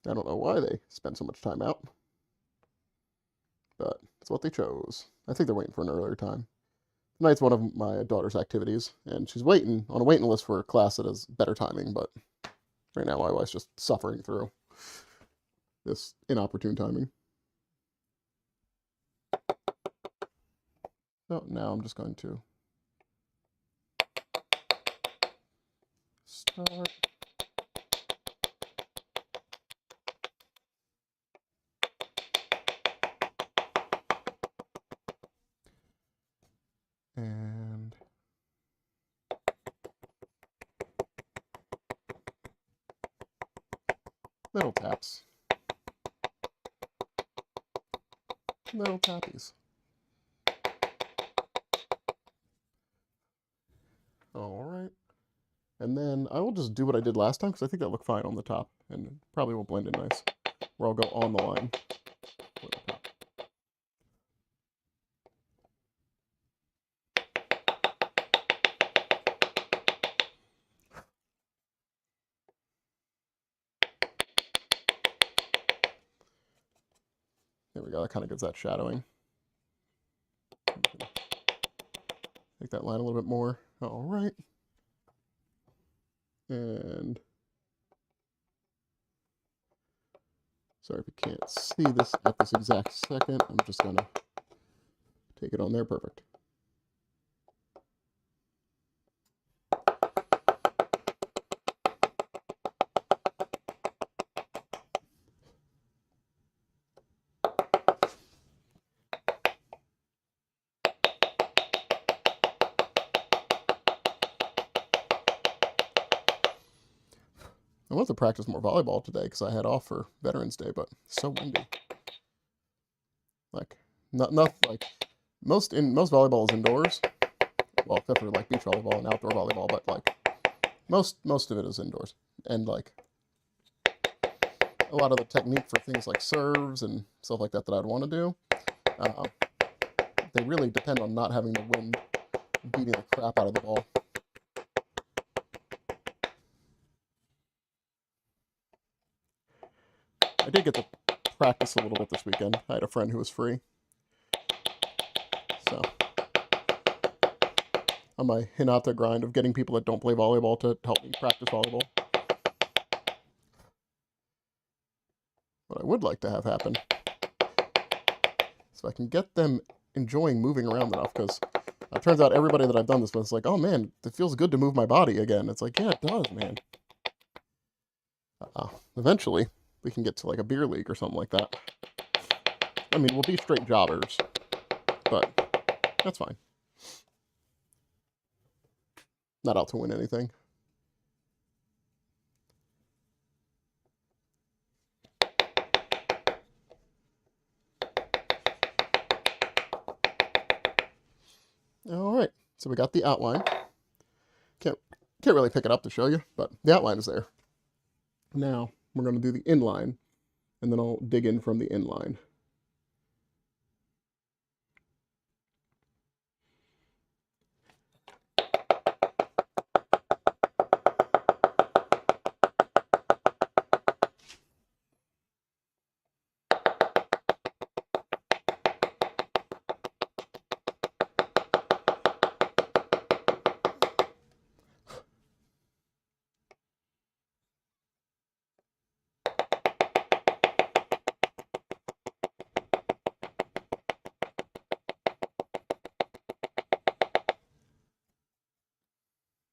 [SPEAKER 1] I don't know why they spend so much time out, but it's what they chose. I think they're waiting for an earlier time. Tonight's one of my daughter's activities, and she's waiting on a waiting list for a class that has better timing, but right now my wife's just suffering through this inopportune timing. So now I'm just going to start. And little taps. Little tappies. All right. And then I will just do what I did last time because I think that looked fine on the top and it probably will blend in nice. Where I'll go on the line for the top. There we go. That kind of gives that shadowing. Make that line a little bit more. All right. And sorry if you can't see this at this exact second. I'm just going to take it on there. Perfect. I wanted to practice more volleyball today because I had off for Veterans Day, but it's so windy. Like, not like most volleyball is indoors. Well, except for like beach volleyball and outdoor volleyball, but like most of it is indoors. And like a lot of the technique for things like serves and stuff like that I'd want to do, they really depend on not having the wind beating the crap out of the ball. I did get to practice a little bit this weekend. I had a friend who was free. So, on my Hinata grind of getting people that don't play volleyball to help me practice volleyball. What I would like to have happen is if I can get them enjoying moving around enough, because it turns out everybody that I've done this with is like, oh man, it feels good to move my body again. It's like, yeah, it does, man. Eventually, we can get to like a beer league or something like that. I mean, we'll be straight jobbers, but that's fine. Not out to win anything. All right, so we got the outline. Can't really pick it up to show you, but the outline is there. Now we're going to do the inline, and then I'll dig in from the inline.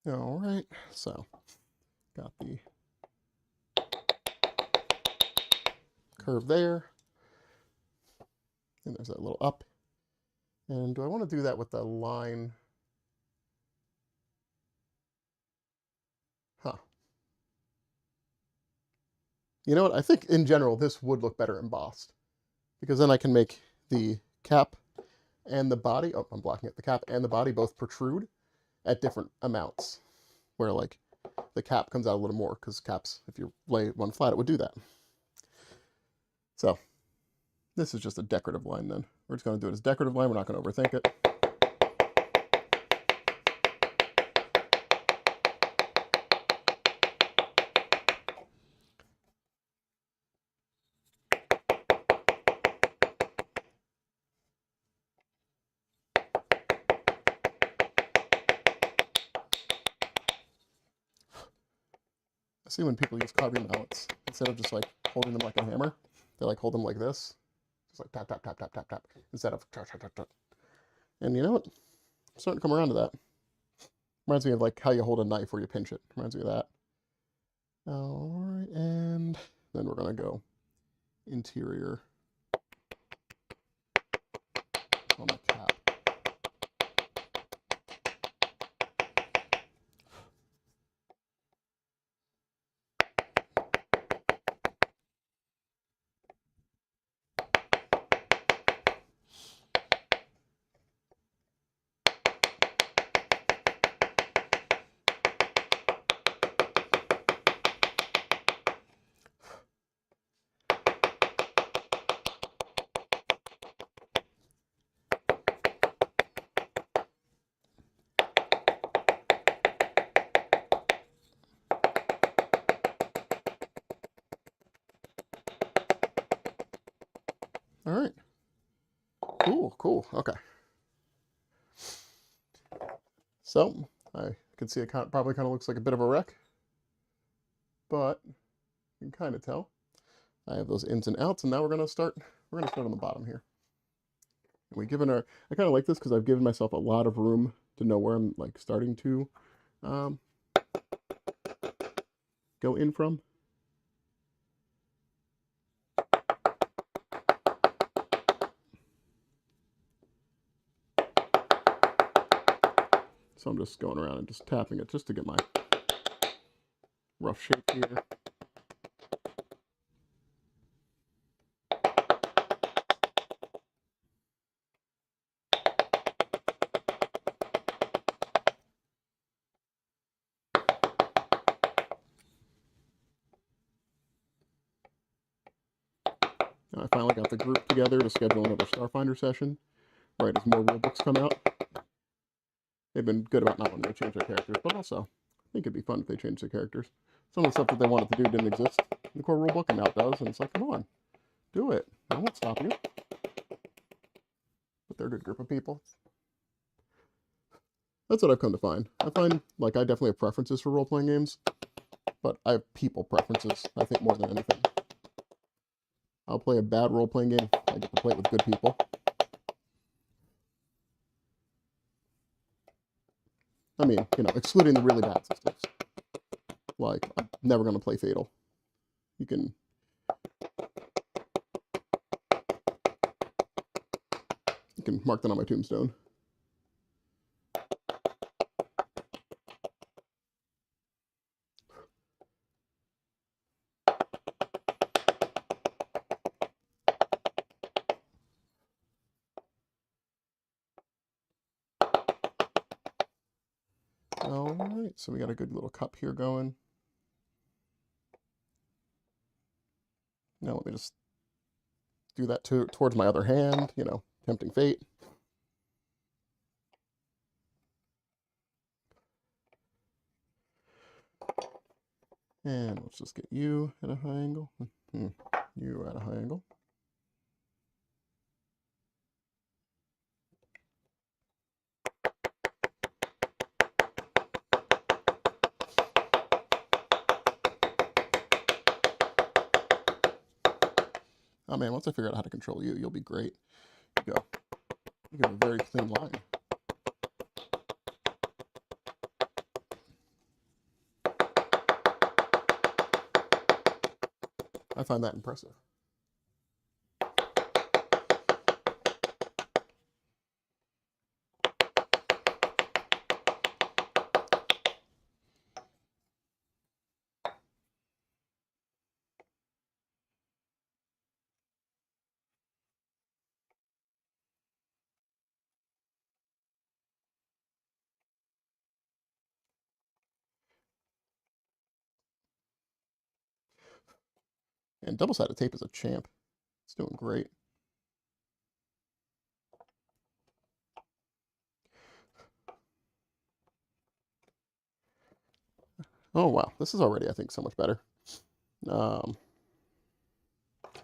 [SPEAKER 1] All right, so got the curve there, and there's that little up. And do I want to do that with the line? Huh. You know what? I think in general this would look better embossed, because then I can make the cap and the body, oh, I'm blocking it, the cap and the body both protrude at different amounts, where like the cap comes out a little more, because caps, if you lay one flat, it would do that. So this is just a decorative line then. We're just going to do it as decorative line. We're not going to overthink it. I see when people use carving mallets, instead of just like holding them like a hammer, they like hold them like this. Just like tap, tap, tap, tap, tap, tap, instead of tap, tap, tap, tap. And you know what? I'm starting to come around to that. Reminds me of like how you hold a knife where you pinch it. Reminds me of that. All right, and then we're gonna go interior on the cap. All right. Cool, cool. Okay. So I can see it probably kind of looks like a bit of a wreck, but you can kind of tell. I have those ins and outs, and now we're gonna start. We're gonna start on the bottom here. And we given our. I kind of like this because I've given myself a lot of room to know where I'm like starting to um, go in from. So I'm just going around and just tapping it just to get my rough shape here. Now I finally got the group together to schedule another Starfinder session, right as more rulebooks come out. They've been good about not wanting to change their characters, but also I think it'd be fun if they changed their characters. Some of the stuff that they wanted to do didn't exist in the core rulebook, and now it does, and it's like, come on, do it. I won't stop you. But they're a good group of people. That's what I've come to find. I find, like, I definitely have preferences for role-playing games, but I have people preferences, I think, more than anything. I'll play a bad role-playing game if I get to play it with good people. I mean, you know, excluding the really bad systems. Like, I'm never going to play Fatal. You can mark that on my tombstone. All right, so we got a good little cup here going. Now let me just do that towards my other hand, you know, tempting fate. And let's just get you at a high angle. You at a high angle. Oh man, once I figure out how to control you, you'll be great. You go. You have a very clean line. I find that impressive. And double-sided tape is a champ. It's doing great. Oh wow, this is already, I think, so much better. Oh,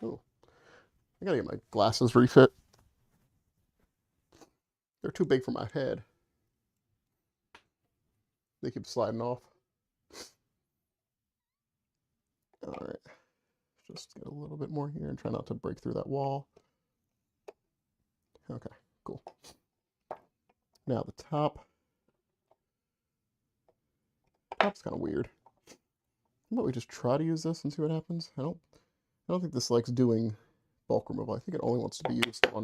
[SPEAKER 1] I gotta get my glasses refit. They're too big for my head. They keep sliding off. All right, just get a little bit more here and try not to break through that wall. Okay, cool. Now the top. Top's kind of weird. How about we just try to use this and see what happens? I don't think this likes doing bulk removal. I think it only wants to be used on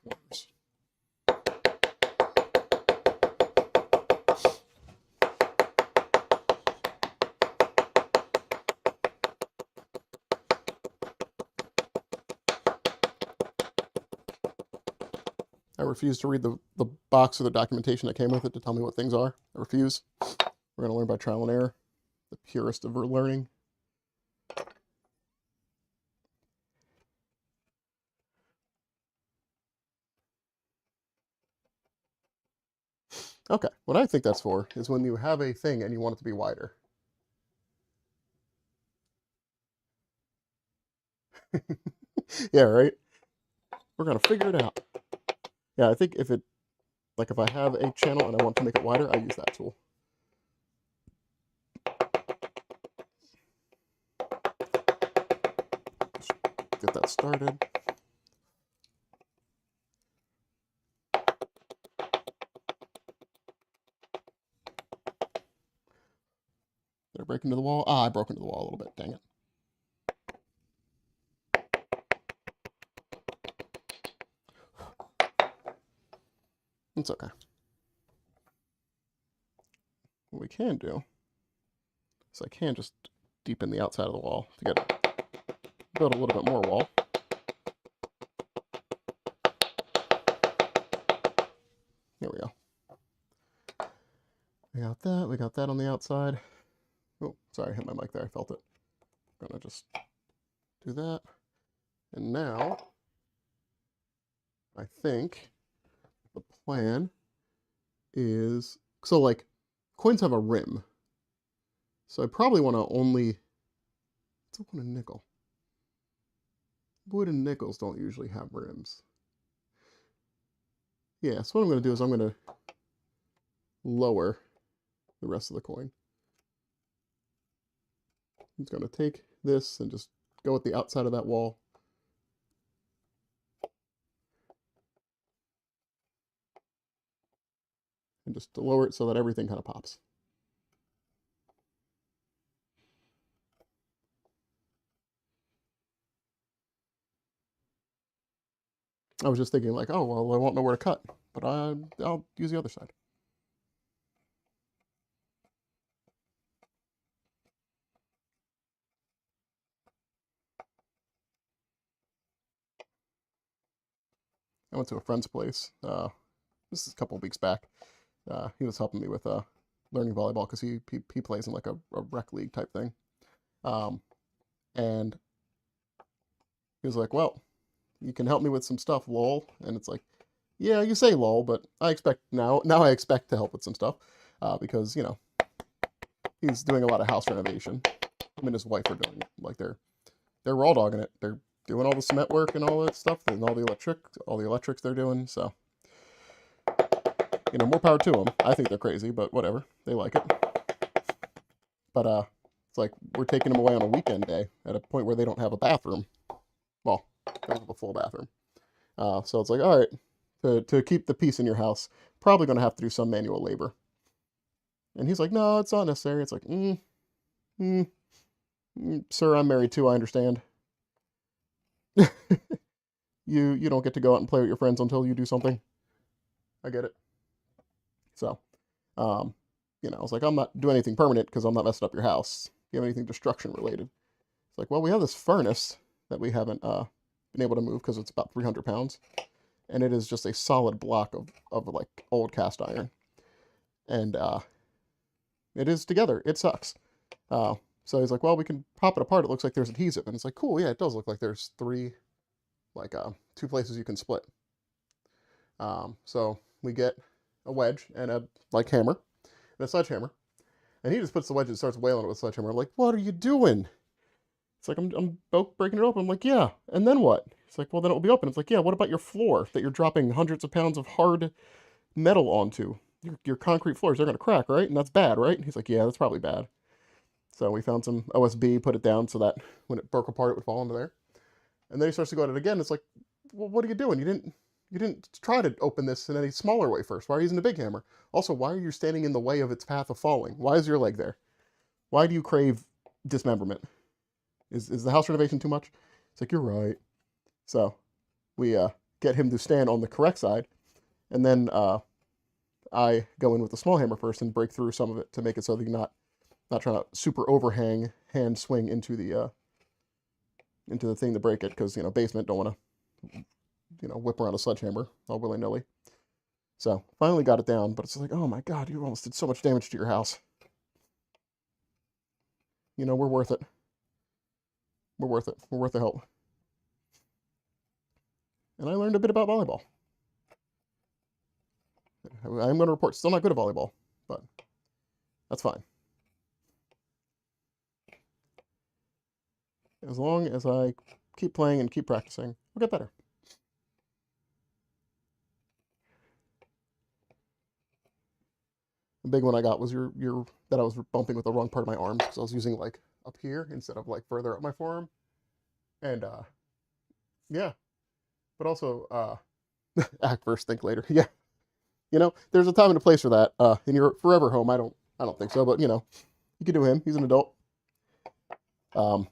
[SPEAKER 1] corners. I refuse to read the box or the documentation that came with it to tell me what things are. I refuse. We're going to learn by trial and error. The purest of learning. Okay, what I think that's for is when you have a thing and you want it to be wider. Yeah, right? We're going to figure it out. Yeah, I think if I have a channel and I want to make it wider, I use that tool. Just get that started. Did I break into the wall? Ah, I broke into the wall a little bit. Dang it. It's okay. What we can do is I can just deepen the outside of the wall to build a little bit more wall. There we go. We got that. We got that on the outside. Oh, sorry, I hit my mic there. I felt it. I'm gonna just do that. And now, I think the plan is, so like, coins have a rim. So I probably want to only, what's a wood and nickel? Wood and nickels don't usually have rims. Yeah, so what I'm going to do is I'm going to lower the rest of the coin. I'm just going to take this and just go at the outside of that wall. And just to lower it so that everything kind of pops. I was just thinking like, oh, well, I won't know where to cut, but I'll use the other side. I went to a friend's place. This is a couple of weeks back. He was helping me with learning volleyball because he plays in like a rec league type thing. And he was like, well, you can help me with some stuff, lol. And it's like, yeah, you say lol, but I expect now I expect to help with some stuff because, you know, he's doing a lot of house renovation. Him and his wife are doing, like, they're raw dogging it. They're doing all the cement work and all that stuff and all the electrics they're doing. So, you know, more power to them. I think they're crazy, but whatever. They like it. But it's like we're taking them away on a weekend day at a point where they don't have a bathroom. Well, they don't have a full bathroom. So it's like, all right, to keep the peace in your house, probably going to have to do some manual labor. And he's like, no, it's not necessary. It's like, sir, I'm married too, I understand. You don't get to go out and play with your friends until you do something. I get it. So, you know, I was like, I'm not doing anything permanent because I'm not messing up your house. Do you have anything destruction related? It's like, well, we have this furnace that we haven't been able to move because it's about 300 pounds. And it is just a solid block of like old cast iron. And it is together. It sucks. So he's like, well, we can pop it apart. It looks like there's adhesive. And it's like, cool, yeah, it does look like there's two places you can split. So we get a wedge and a hammer and a sledgehammer. And he just puts the wedge and starts wailing it with a sledgehammer. I'm like, what are you doing? It's like, I'm breaking it open. I'm like, yeah. And then what? It's like, well, then it will be open. It's like, yeah, what about your floor that you're dropping hundreds of pounds of hard metal onto? Your concrete floors, they're going to crack, right? And that's bad, right? And he's like, yeah, that's probably bad. So we found some OSB, put it down so that when it broke apart, it would fall into there. And then he starts to go at it again. It's like, well, what are you doing? You didn't try to open this in any smaller way first. Why are you using a big hammer? Also, why are you standing in the way of its path of falling? Why is your leg there? Why do you crave dismemberment? Is the house renovation too much? It's like, you're right. So we get him to stand on the correct side, and then I go in with the small hammer first and break through some of it to make it so that you're not trying to super overhang hand swing into the thing to break it, because basement don't want to whip around a sledgehammer all willy nilly. So finally got it down, but it's like, oh my god, you almost did so much damage to your house. We're worth it. We're worth it. We're worth the help. And I learned a bit about volleyball. I'm going to report still not good at volleyball, but that's fine. As long as I keep playing and keep practicing, I'll get better. The big one I got was that I was bumping with the wrong part of my arms, because I was using like up here instead of like further up my forearm. And yeah, but also act first, think later. Yeah, there's a time and a place for that. In your forever home, I don't think so, but you could do him. He's an adult. But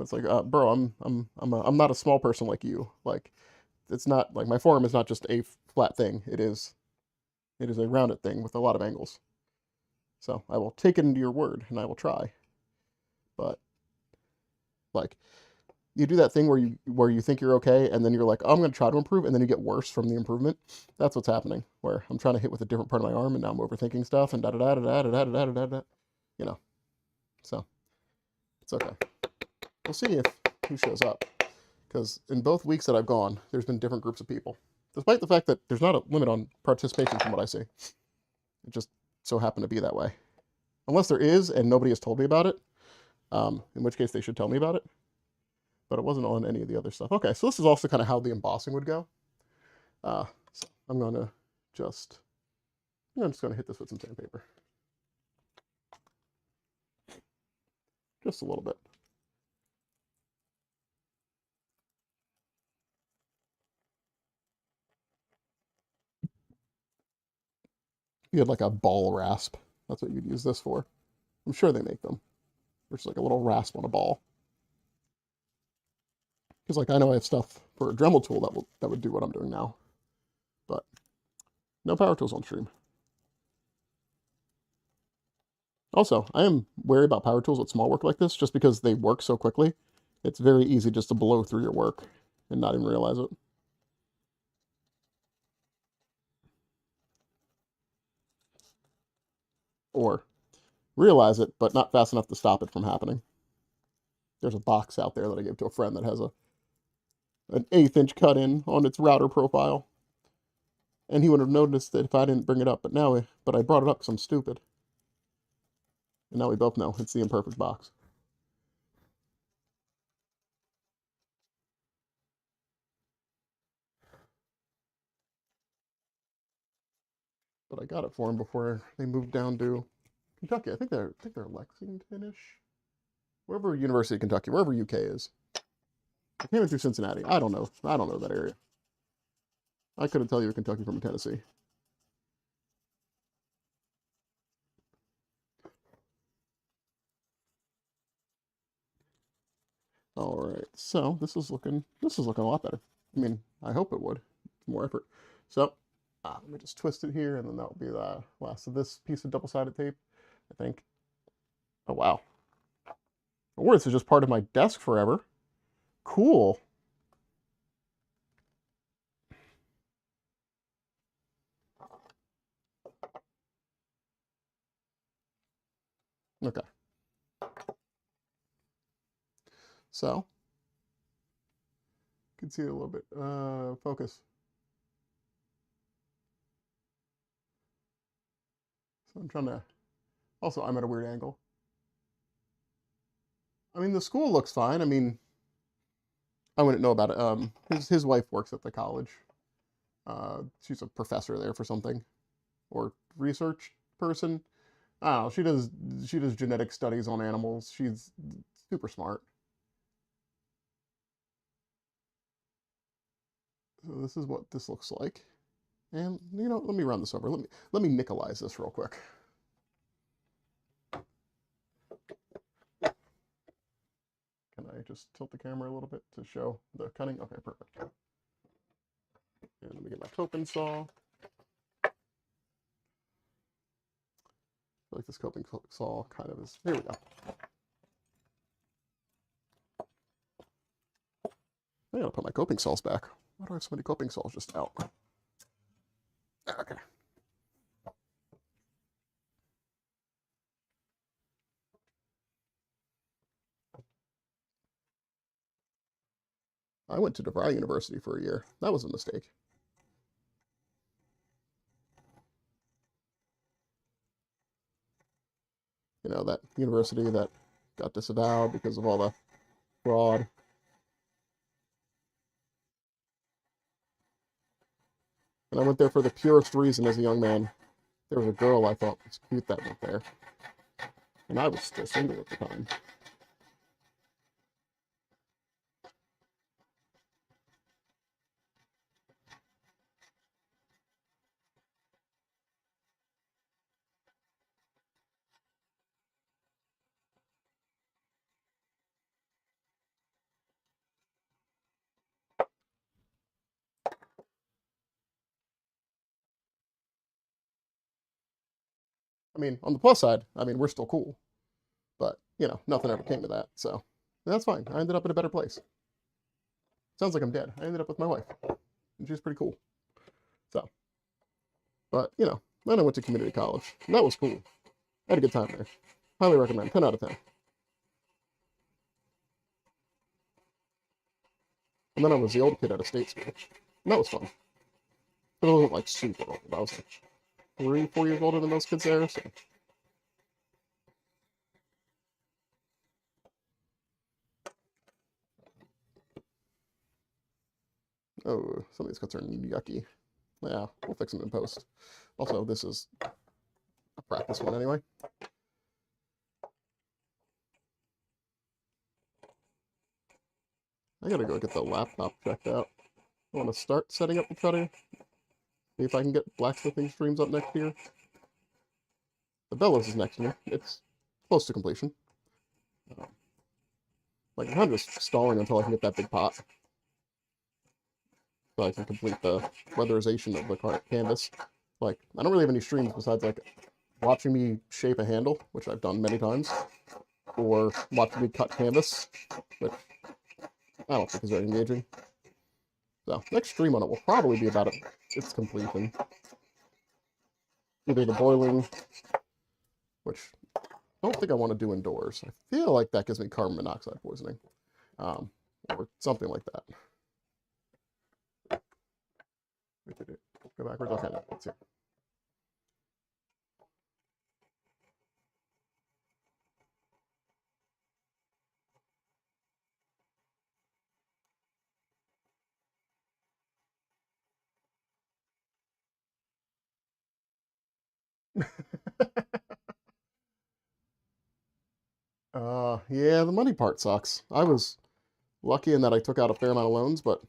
[SPEAKER 1] it's like, bro, I'm not a small person like you. Like, it's not like my forearm is not just a flat thing. It is a rounded thing with a lot of angles. So I will take it into your word, and I will try. But like, you do that thing where you think you're okay, and then you're like, oh, I'm going to try to improve, and then you get worse from the improvement. That's what's happening. Where I'm trying to hit with a different part of my arm, and now I'm overthinking stuff, and da da da da da da da da da da. So it's okay. We'll see who shows up, because in both weeks that I've gone, there's been different groups of people, despite the fact that there's not a limit on participation from what I see. It just so happened to be that way. Unless there is, and nobody has told me about it, in which case they should tell me about it. But it wasn't on any of the other stuff. Okay, so this is also kind of how the embossing would go. So I'm just going to hit this with some sandpaper. Just a little bit. You had like a ball rasp. That's what you'd use this for. I'm sure they make them. There's like a little rasp on a ball. Because like I know I have stuff for a Dremel tool that would do what I'm doing now. But no power tools on stream. Also, I am wary about power tools with small work like this, just because they work so quickly. It's very easy just to blow through your work and not even realize it. Or realize it, but not fast enough to stop it from happening. There's a box out there that I gave to a friend that has an 1/8 inch cut in on its router profile. And he would have noticed it if I didn't bring it up, but I brought it up because I'm stupid. And now we both know it's the imperfect box. But I got it for him before they moved down to Kentucky. I think they're Lexington-ish. Wherever University of Kentucky, wherever UK is. I came in through Cincinnati. I don't know. I don't know that area. I couldn't tell you Kentucky from Tennessee. All right, so this is looking a lot better. I mean, I hope it would. More effort. So let me just twist it here, and then that'll be the last of this piece of double-sided tape, I think. Oh wow. Or this is just part of my desk forever. Cool. Okay. So you can see it a little bit. Focus. So I'm trying to. Also, I'm at a weird angle. I mean, the school looks fine. I mean, I wouldn't know about it. His wife works at the college. She's a professor there for something, or research person. I don't know, she does genetic studies on animals. She's super smart. So this is what this looks like. And you know, let me run this over. Let me nicolize this real quick. Can I just tilt the camera a little bit to show the cutting? Okay, perfect. And let me get my coping saw. I feel like this coping saw kind of is. There we go. I gotta put my coping saws back. Why do I have so many coping saws just out? Okay. I went to DeVry University for a year. That was a mistake. You know, that university that got disavowed because of all the fraud. And I went there for the purest reason as a young man. There was a girl I thought was cute that went there. And I was still single at the time. I mean, on the plus side, I mean, we're still cool. But, you know, nothing ever came to that. So that's fine. I ended up in a better place. Sounds like I'm dead. I ended up with my wife. And she's pretty cool. So, but, you know, then I went to community college. And that was cool. I had a good time there. Highly recommend. 10 out of 10. And then I was the old kid at a state school. And that was fun. But I wasn't like super old. I was like 3, 4 years older than those kids there. So. Oh, some of these cuts are yucky. Yeah, we'll fix them in post. Also, this is a practice one anyway. I gotta go get the laptop checked out. I want to start setting up the cutter. See if I can get blacksmithing streams up next year. The bellows is next year. It's close to completion. Like, I'm kind of just stalling until I can get that big pot. So I can complete the weatherization of the canvas. Like, I don't really have any streams besides, like, watching me shape a handle, which I've done many times, or watching me cut canvas, which I don't think is very engaging. So, next stream on it will probably be about its completion. Either the boiling, which I don't think I want to do indoors. I feel like that gives me carbon monoxide poisoning, or something like that. Go backwards. Okay, no, let's see. Yeah, the money part sucks. I was lucky in that I took out a fair amount of loans, but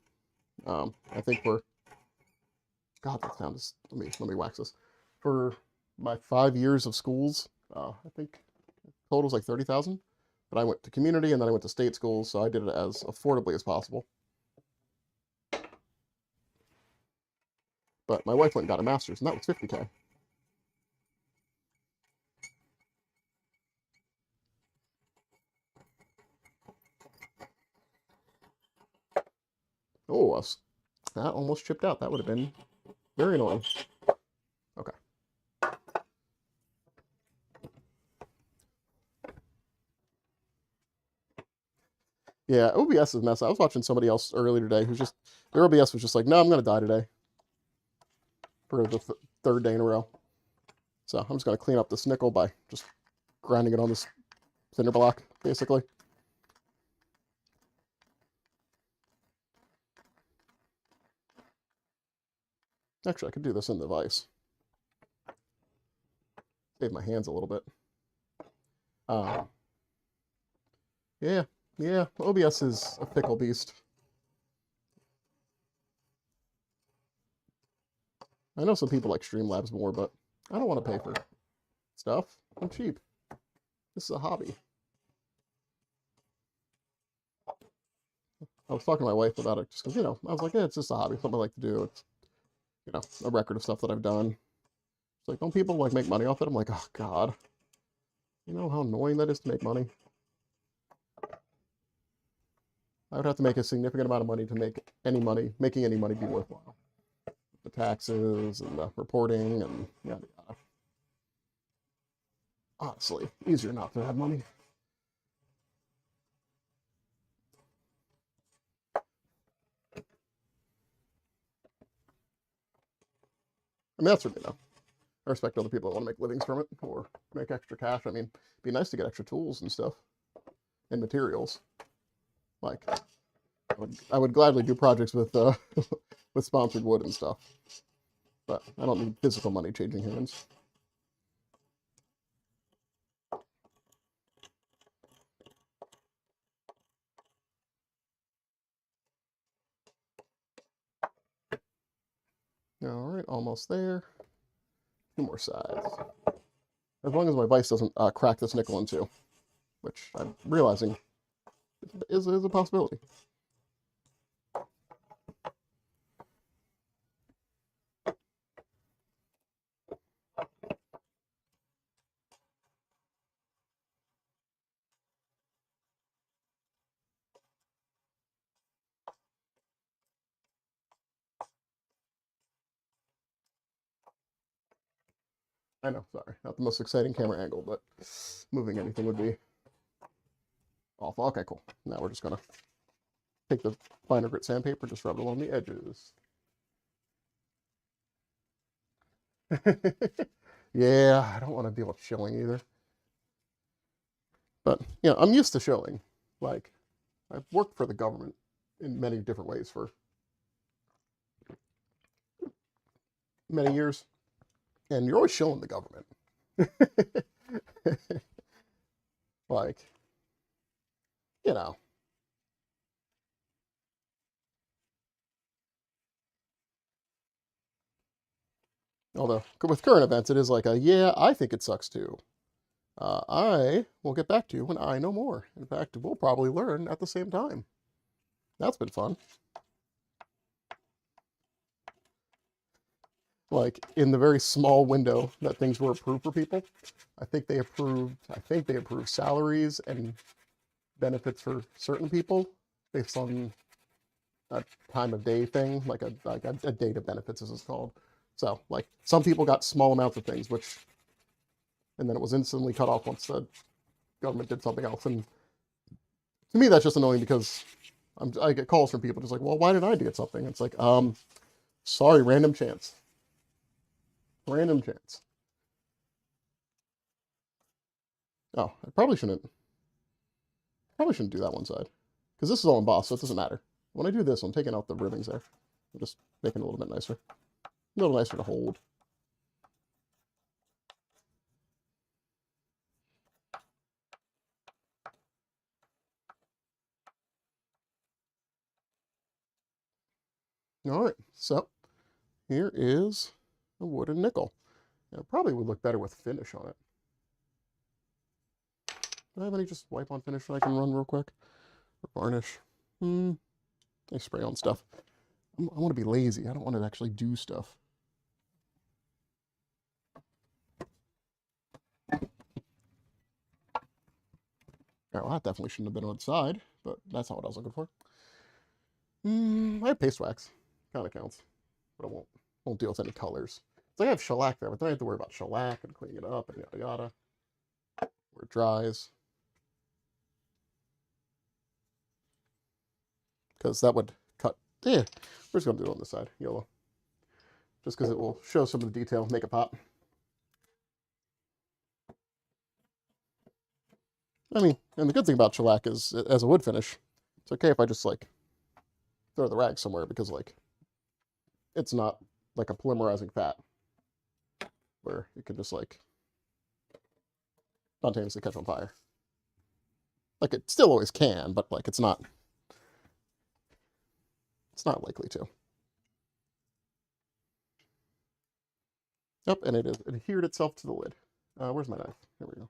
[SPEAKER 1] I think for God, that sound is. Let me wax this. For my 5 years of schools, I think total's like 30,000. But I went to community and then I went to state schools, so I did it as affordably as possible. But my wife went and got a master's, and that was 50K. Oh, that almost chipped out. That would have been very annoying. Okay. Yeah, OBS is mess. I was watching somebody else earlier today who's just their OBS was just like, no, I'm gonna die today for the third day in a row. So I'm just gonna clean up this nickel by just grinding it on this cinder block, basically. Actually, I could do this in the vise. save my hands a little bit. Yeah, yeah, OBS is a fickle beast. I know some people like Streamlabs more, but I don't want to pay for stuff. I'm cheap. This is a hobby. I was talking to my wife about it just because, you know, I was like, yeah, it's just a hobby, something I like to do. It's, you know, a record of stuff that I've done. It's like, don't people like make money off it? I'm like, oh God. You know how annoying that is to make money? I would have to make a significant amount of money to make making any money be worthwhile. The taxes and the reporting and yada yada. Honestly, easier not to have money. I mean, that's for me though. I respect other people that want to make livings from it or make extra cash. I mean, it'd be nice to get extra tools and stuff and materials. Like, I would gladly do projects with with sponsored wood and stuff, but I don't need physical money changing hands. All right, almost there. Two more sides. As long as my vise doesn't crack this nickel in two, which I'm realizing is a possibility. I know, sorry. Not the most exciting camera angle, but moving anything would be awful. Okay, cool. Now we're just going to take the finer grit sandpaper, just rub it along the edges. Yeah, I don't want to deal with shilling either. But, you know, I'm used to shilling. Like, I've worked for the government in many different ways for many years, and you're always shilling the government. Like, you know. Although, with current events, it is like a, yeah, I think it sucks too. I will get back to you when I know more. In fact, we'll probably learn at the same time. That's been fun. Like, in the very small window that things were approved for people, I think they approved salaries and benefits for certain people based on a time of day thing, like a date of benefits, as it's called. So, like, some people got small amounts of things, and then it was instantly cut off once the government did something else. And to me, that's just annoying because I get calls from people just like, well, why did I get something? It's like, sorry, random chance. Random chance. Oh, I probably shouldn't do that one side. Because this is all embossed, so it doesn't matter. When I do this, I'm taking out the ribbons there. I'm just making it a little bit nicer. A little nicer to hold. All right, so here is a wooden nickel. Now, it probably would look better with finish on it. Do I have any just wipe on finish that I can run real quick? Or varnish? I spray on stuff. I want to be lazy. I don't want to actually do stuff. Oh, that definitely shouldn't have been on the side, but that's not what I was looking for. I have paste wax. Kind of counts, but I won't deal with any colors. So I have shellac there, but then I have to worry about shellac and cleaning it up and yada yada. Where it dries. Because that would cut. Yeah, we're just going to do it on the side, yellow. Just because it will show some of the detail, make it pop. I mean, and the good thing about shellac is, as a wood finish, it's okay if I just, like, throw the rag somewhere because, like, it's not like a polymerizing fat where you can just, like, spontaneously catch on fire. Like, it still always can, but like it's not likely to. Yep, and it has adhered itself to the lid. Where's my knife? There we go.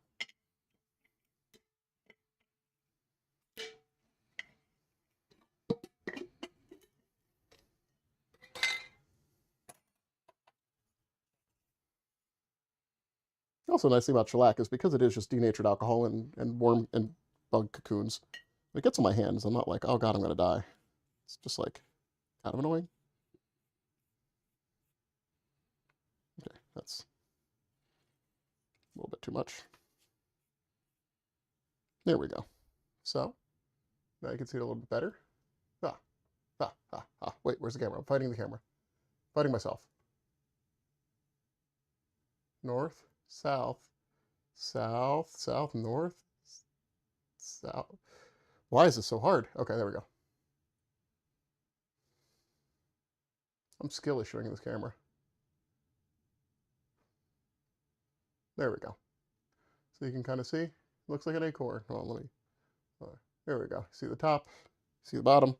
[SPEAKER 1] Also, nice thing about shellac is because it is just denatured alcohol and worm and bug cocoons, when it gets on my hands, I'm not like, oh god, I'm gonna die. It's just like kind of annoying. Okay, that's a little bit too much. There we go. So now you can see it a little bit better. Wait, where's the camera? I'm fighting the camera. Fighting myself. North, south, south, south, north, south. Why is this so hard? Okay, there we go. I'm skill issuing this camera. There we go. So you can kind of see. Looks like an acorn. Oh, let me. There we go. See the top. See the bottom.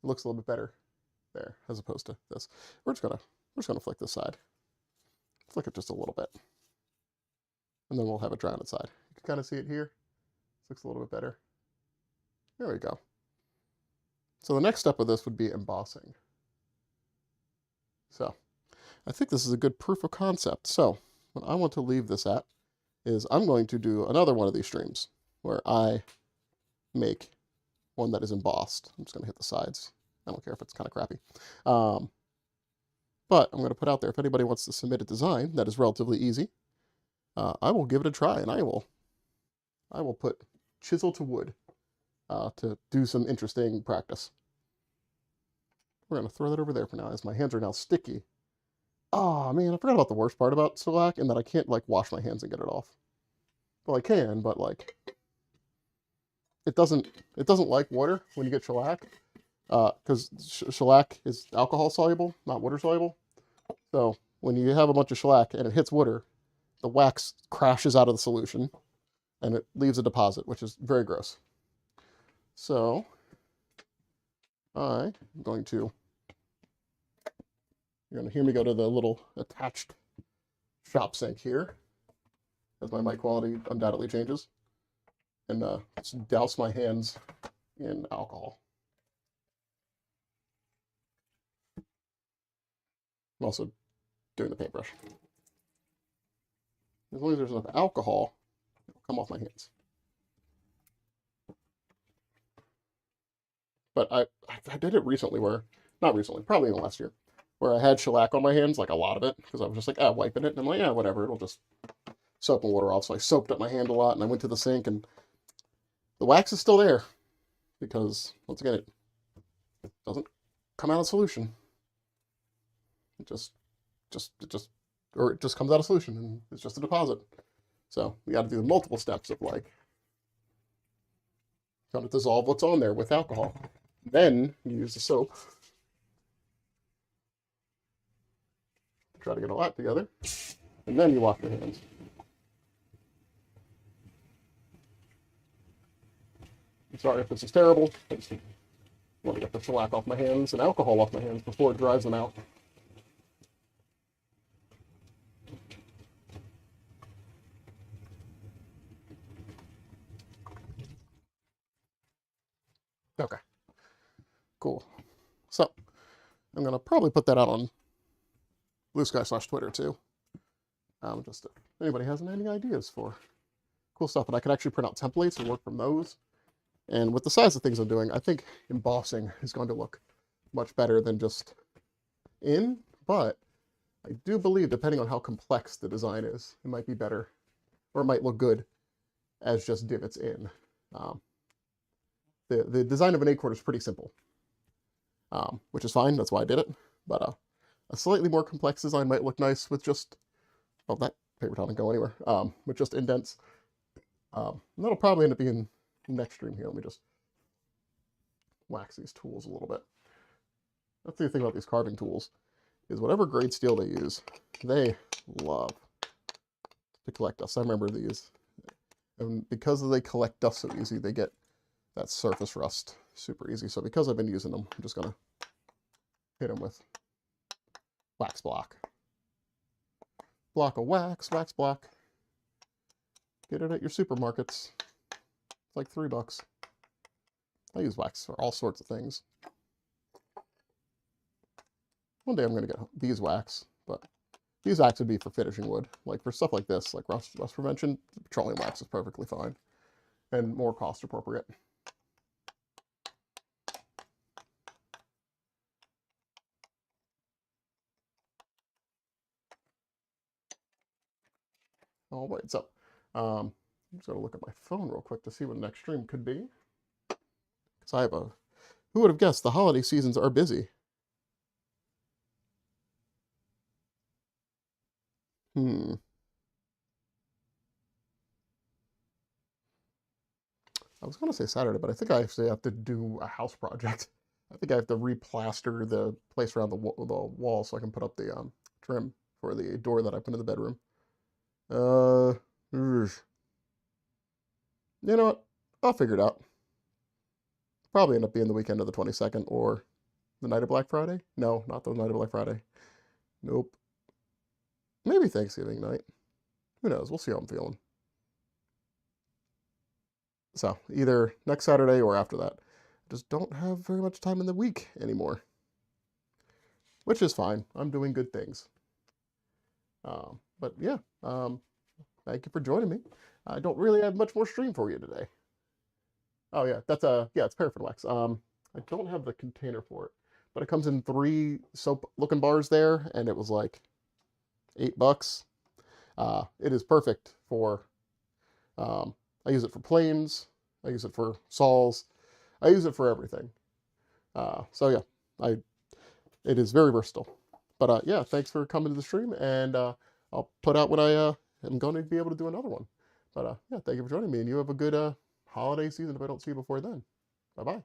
[SPEAKER 1] It looks a little bit better there as opposed to this. We're just gonna flick this side. Flick it just a little bit, and then we'll have it dry on its side. You can kind of see it here. This looks a little bit better. There we go. So the next step of this would be embossing. So I think this is a good proof of concept. So what I want to leave this at is I'm going to do another one of these streams where I make one that is embossed. I'm just going to hit the sides. I don't care if it's kind of crappy. But I'm going to put out there, if anybody wants to submit a design that is relatively easy, I will give it a try, and I will put chisel to wood to do some interesting practice. We're going to throw that over there for now, as my hands are now sticky. Oh man, I forgot about the worst part about shellac, and that I can't like wash my hands and get it off. Well, I can, but like it doesn't like water when you get shellac, because shellac is alcohol soluble, not water soluble. So when you have a bunch of shellac and it hits water, the wax crashes out of the solution, and it leaves a deposit, which is very gross. So I'm going to. You're going to hear me go to the little attached shop sink here, as my mic quality undoubtedly changes, and just douse my hands in alcohol. I'm also doing the paintbrush. As long as there's enough alcohol, it'll come off my hands. But I did it recently not recently, probably in the last year, where I had shellac on my hands, like a lot of it, because I was just like, wiping it, and I'm like, yeah, whatever, it'll just soap and water off. So I soaped up my hand a lot, and I went to the sink, and the wax is still there, because, once again, it doesn't come out of solution. It just comes out of solution, and it's just a deposit. So we got to do multiple steps of like, trying to dissolve what's on there with alcohol. Then you use the soap. Try to get all that together, and then you wash your hands. I'm sorry if this is terrible. I just want to get the shellac off my hands and alcohol off my hands before it dries them out. Okay, cool. So I'm gonna probably put that out on Blue Sky/Twitter too. Just if anybody has any ideas for cool stuff, and I can actually print out templates and work from those. And with the size of things I'm doing, I think embossing is going to look much better than just in, but I do believe, depending on how complex the design is, it might be better, or it might look good as just divots in. The design of an acorn is pretty simple, which is fine. That's why I did it. But a slightly more complex design might look nice with just, oh, that paper towel didn't go anywhere, with just indents. That'll probably end up being next stream here. Let me just wax these tools a little bit. That's the thing about these carving tools, is whatever grade steel they use, they love to collect dust. I remember these And because they collect dust so easy, they get that surface rust super easy. So because I've been using them, I'm just going to hit them with wax block. Block of wax, wax block. Get it at your supermarkets. It's like $3. I use wax for all sorts of things. One day I'm going to get beeswax, but beeswax would be for finishing wood. Like for stuff like this, like rust prevention, petroleum wax is perfectly fine and more cost appropriate. All right, so I'm just going to look at my phone real quick to see what the next stream could be. Because I have a, who would have guessed the holiday seasons are busy? I was going to say Saturday, but I think I actually have to do a house project. I think I have to replaster the place around the wall so I can put up the trim for the door that I put in the bedroom. You know what? I'll figure it out. Probably end up being the weekend of the 22nd or the night of Black Friday. No, not the night of Black Friday. Nope. Maybe Thanksgiving night. Who knows? We'll see how I'm feeling. So either next Saturday or after that. I just don't have very much time in the week anymore. Which is fine. I'm doing good things. But yeah, thank you for joining me. I don't really have much more stream for you today. Oh yeah, that's yeah, it's paraffin wax. I don't have the container for it, but it comes in 3 soap-looking bars there, and it was like $8. It is perfect for. I use it for planes. I use it for saws. I use it for everything. So yeah, it is very versatile. But yeah, thanks for coming to the stream, and I'll put out when I am going to be able to do another one. But yeah, thank you for joining me, and you have a good holiday season if I don't see you before then. Bye-bye.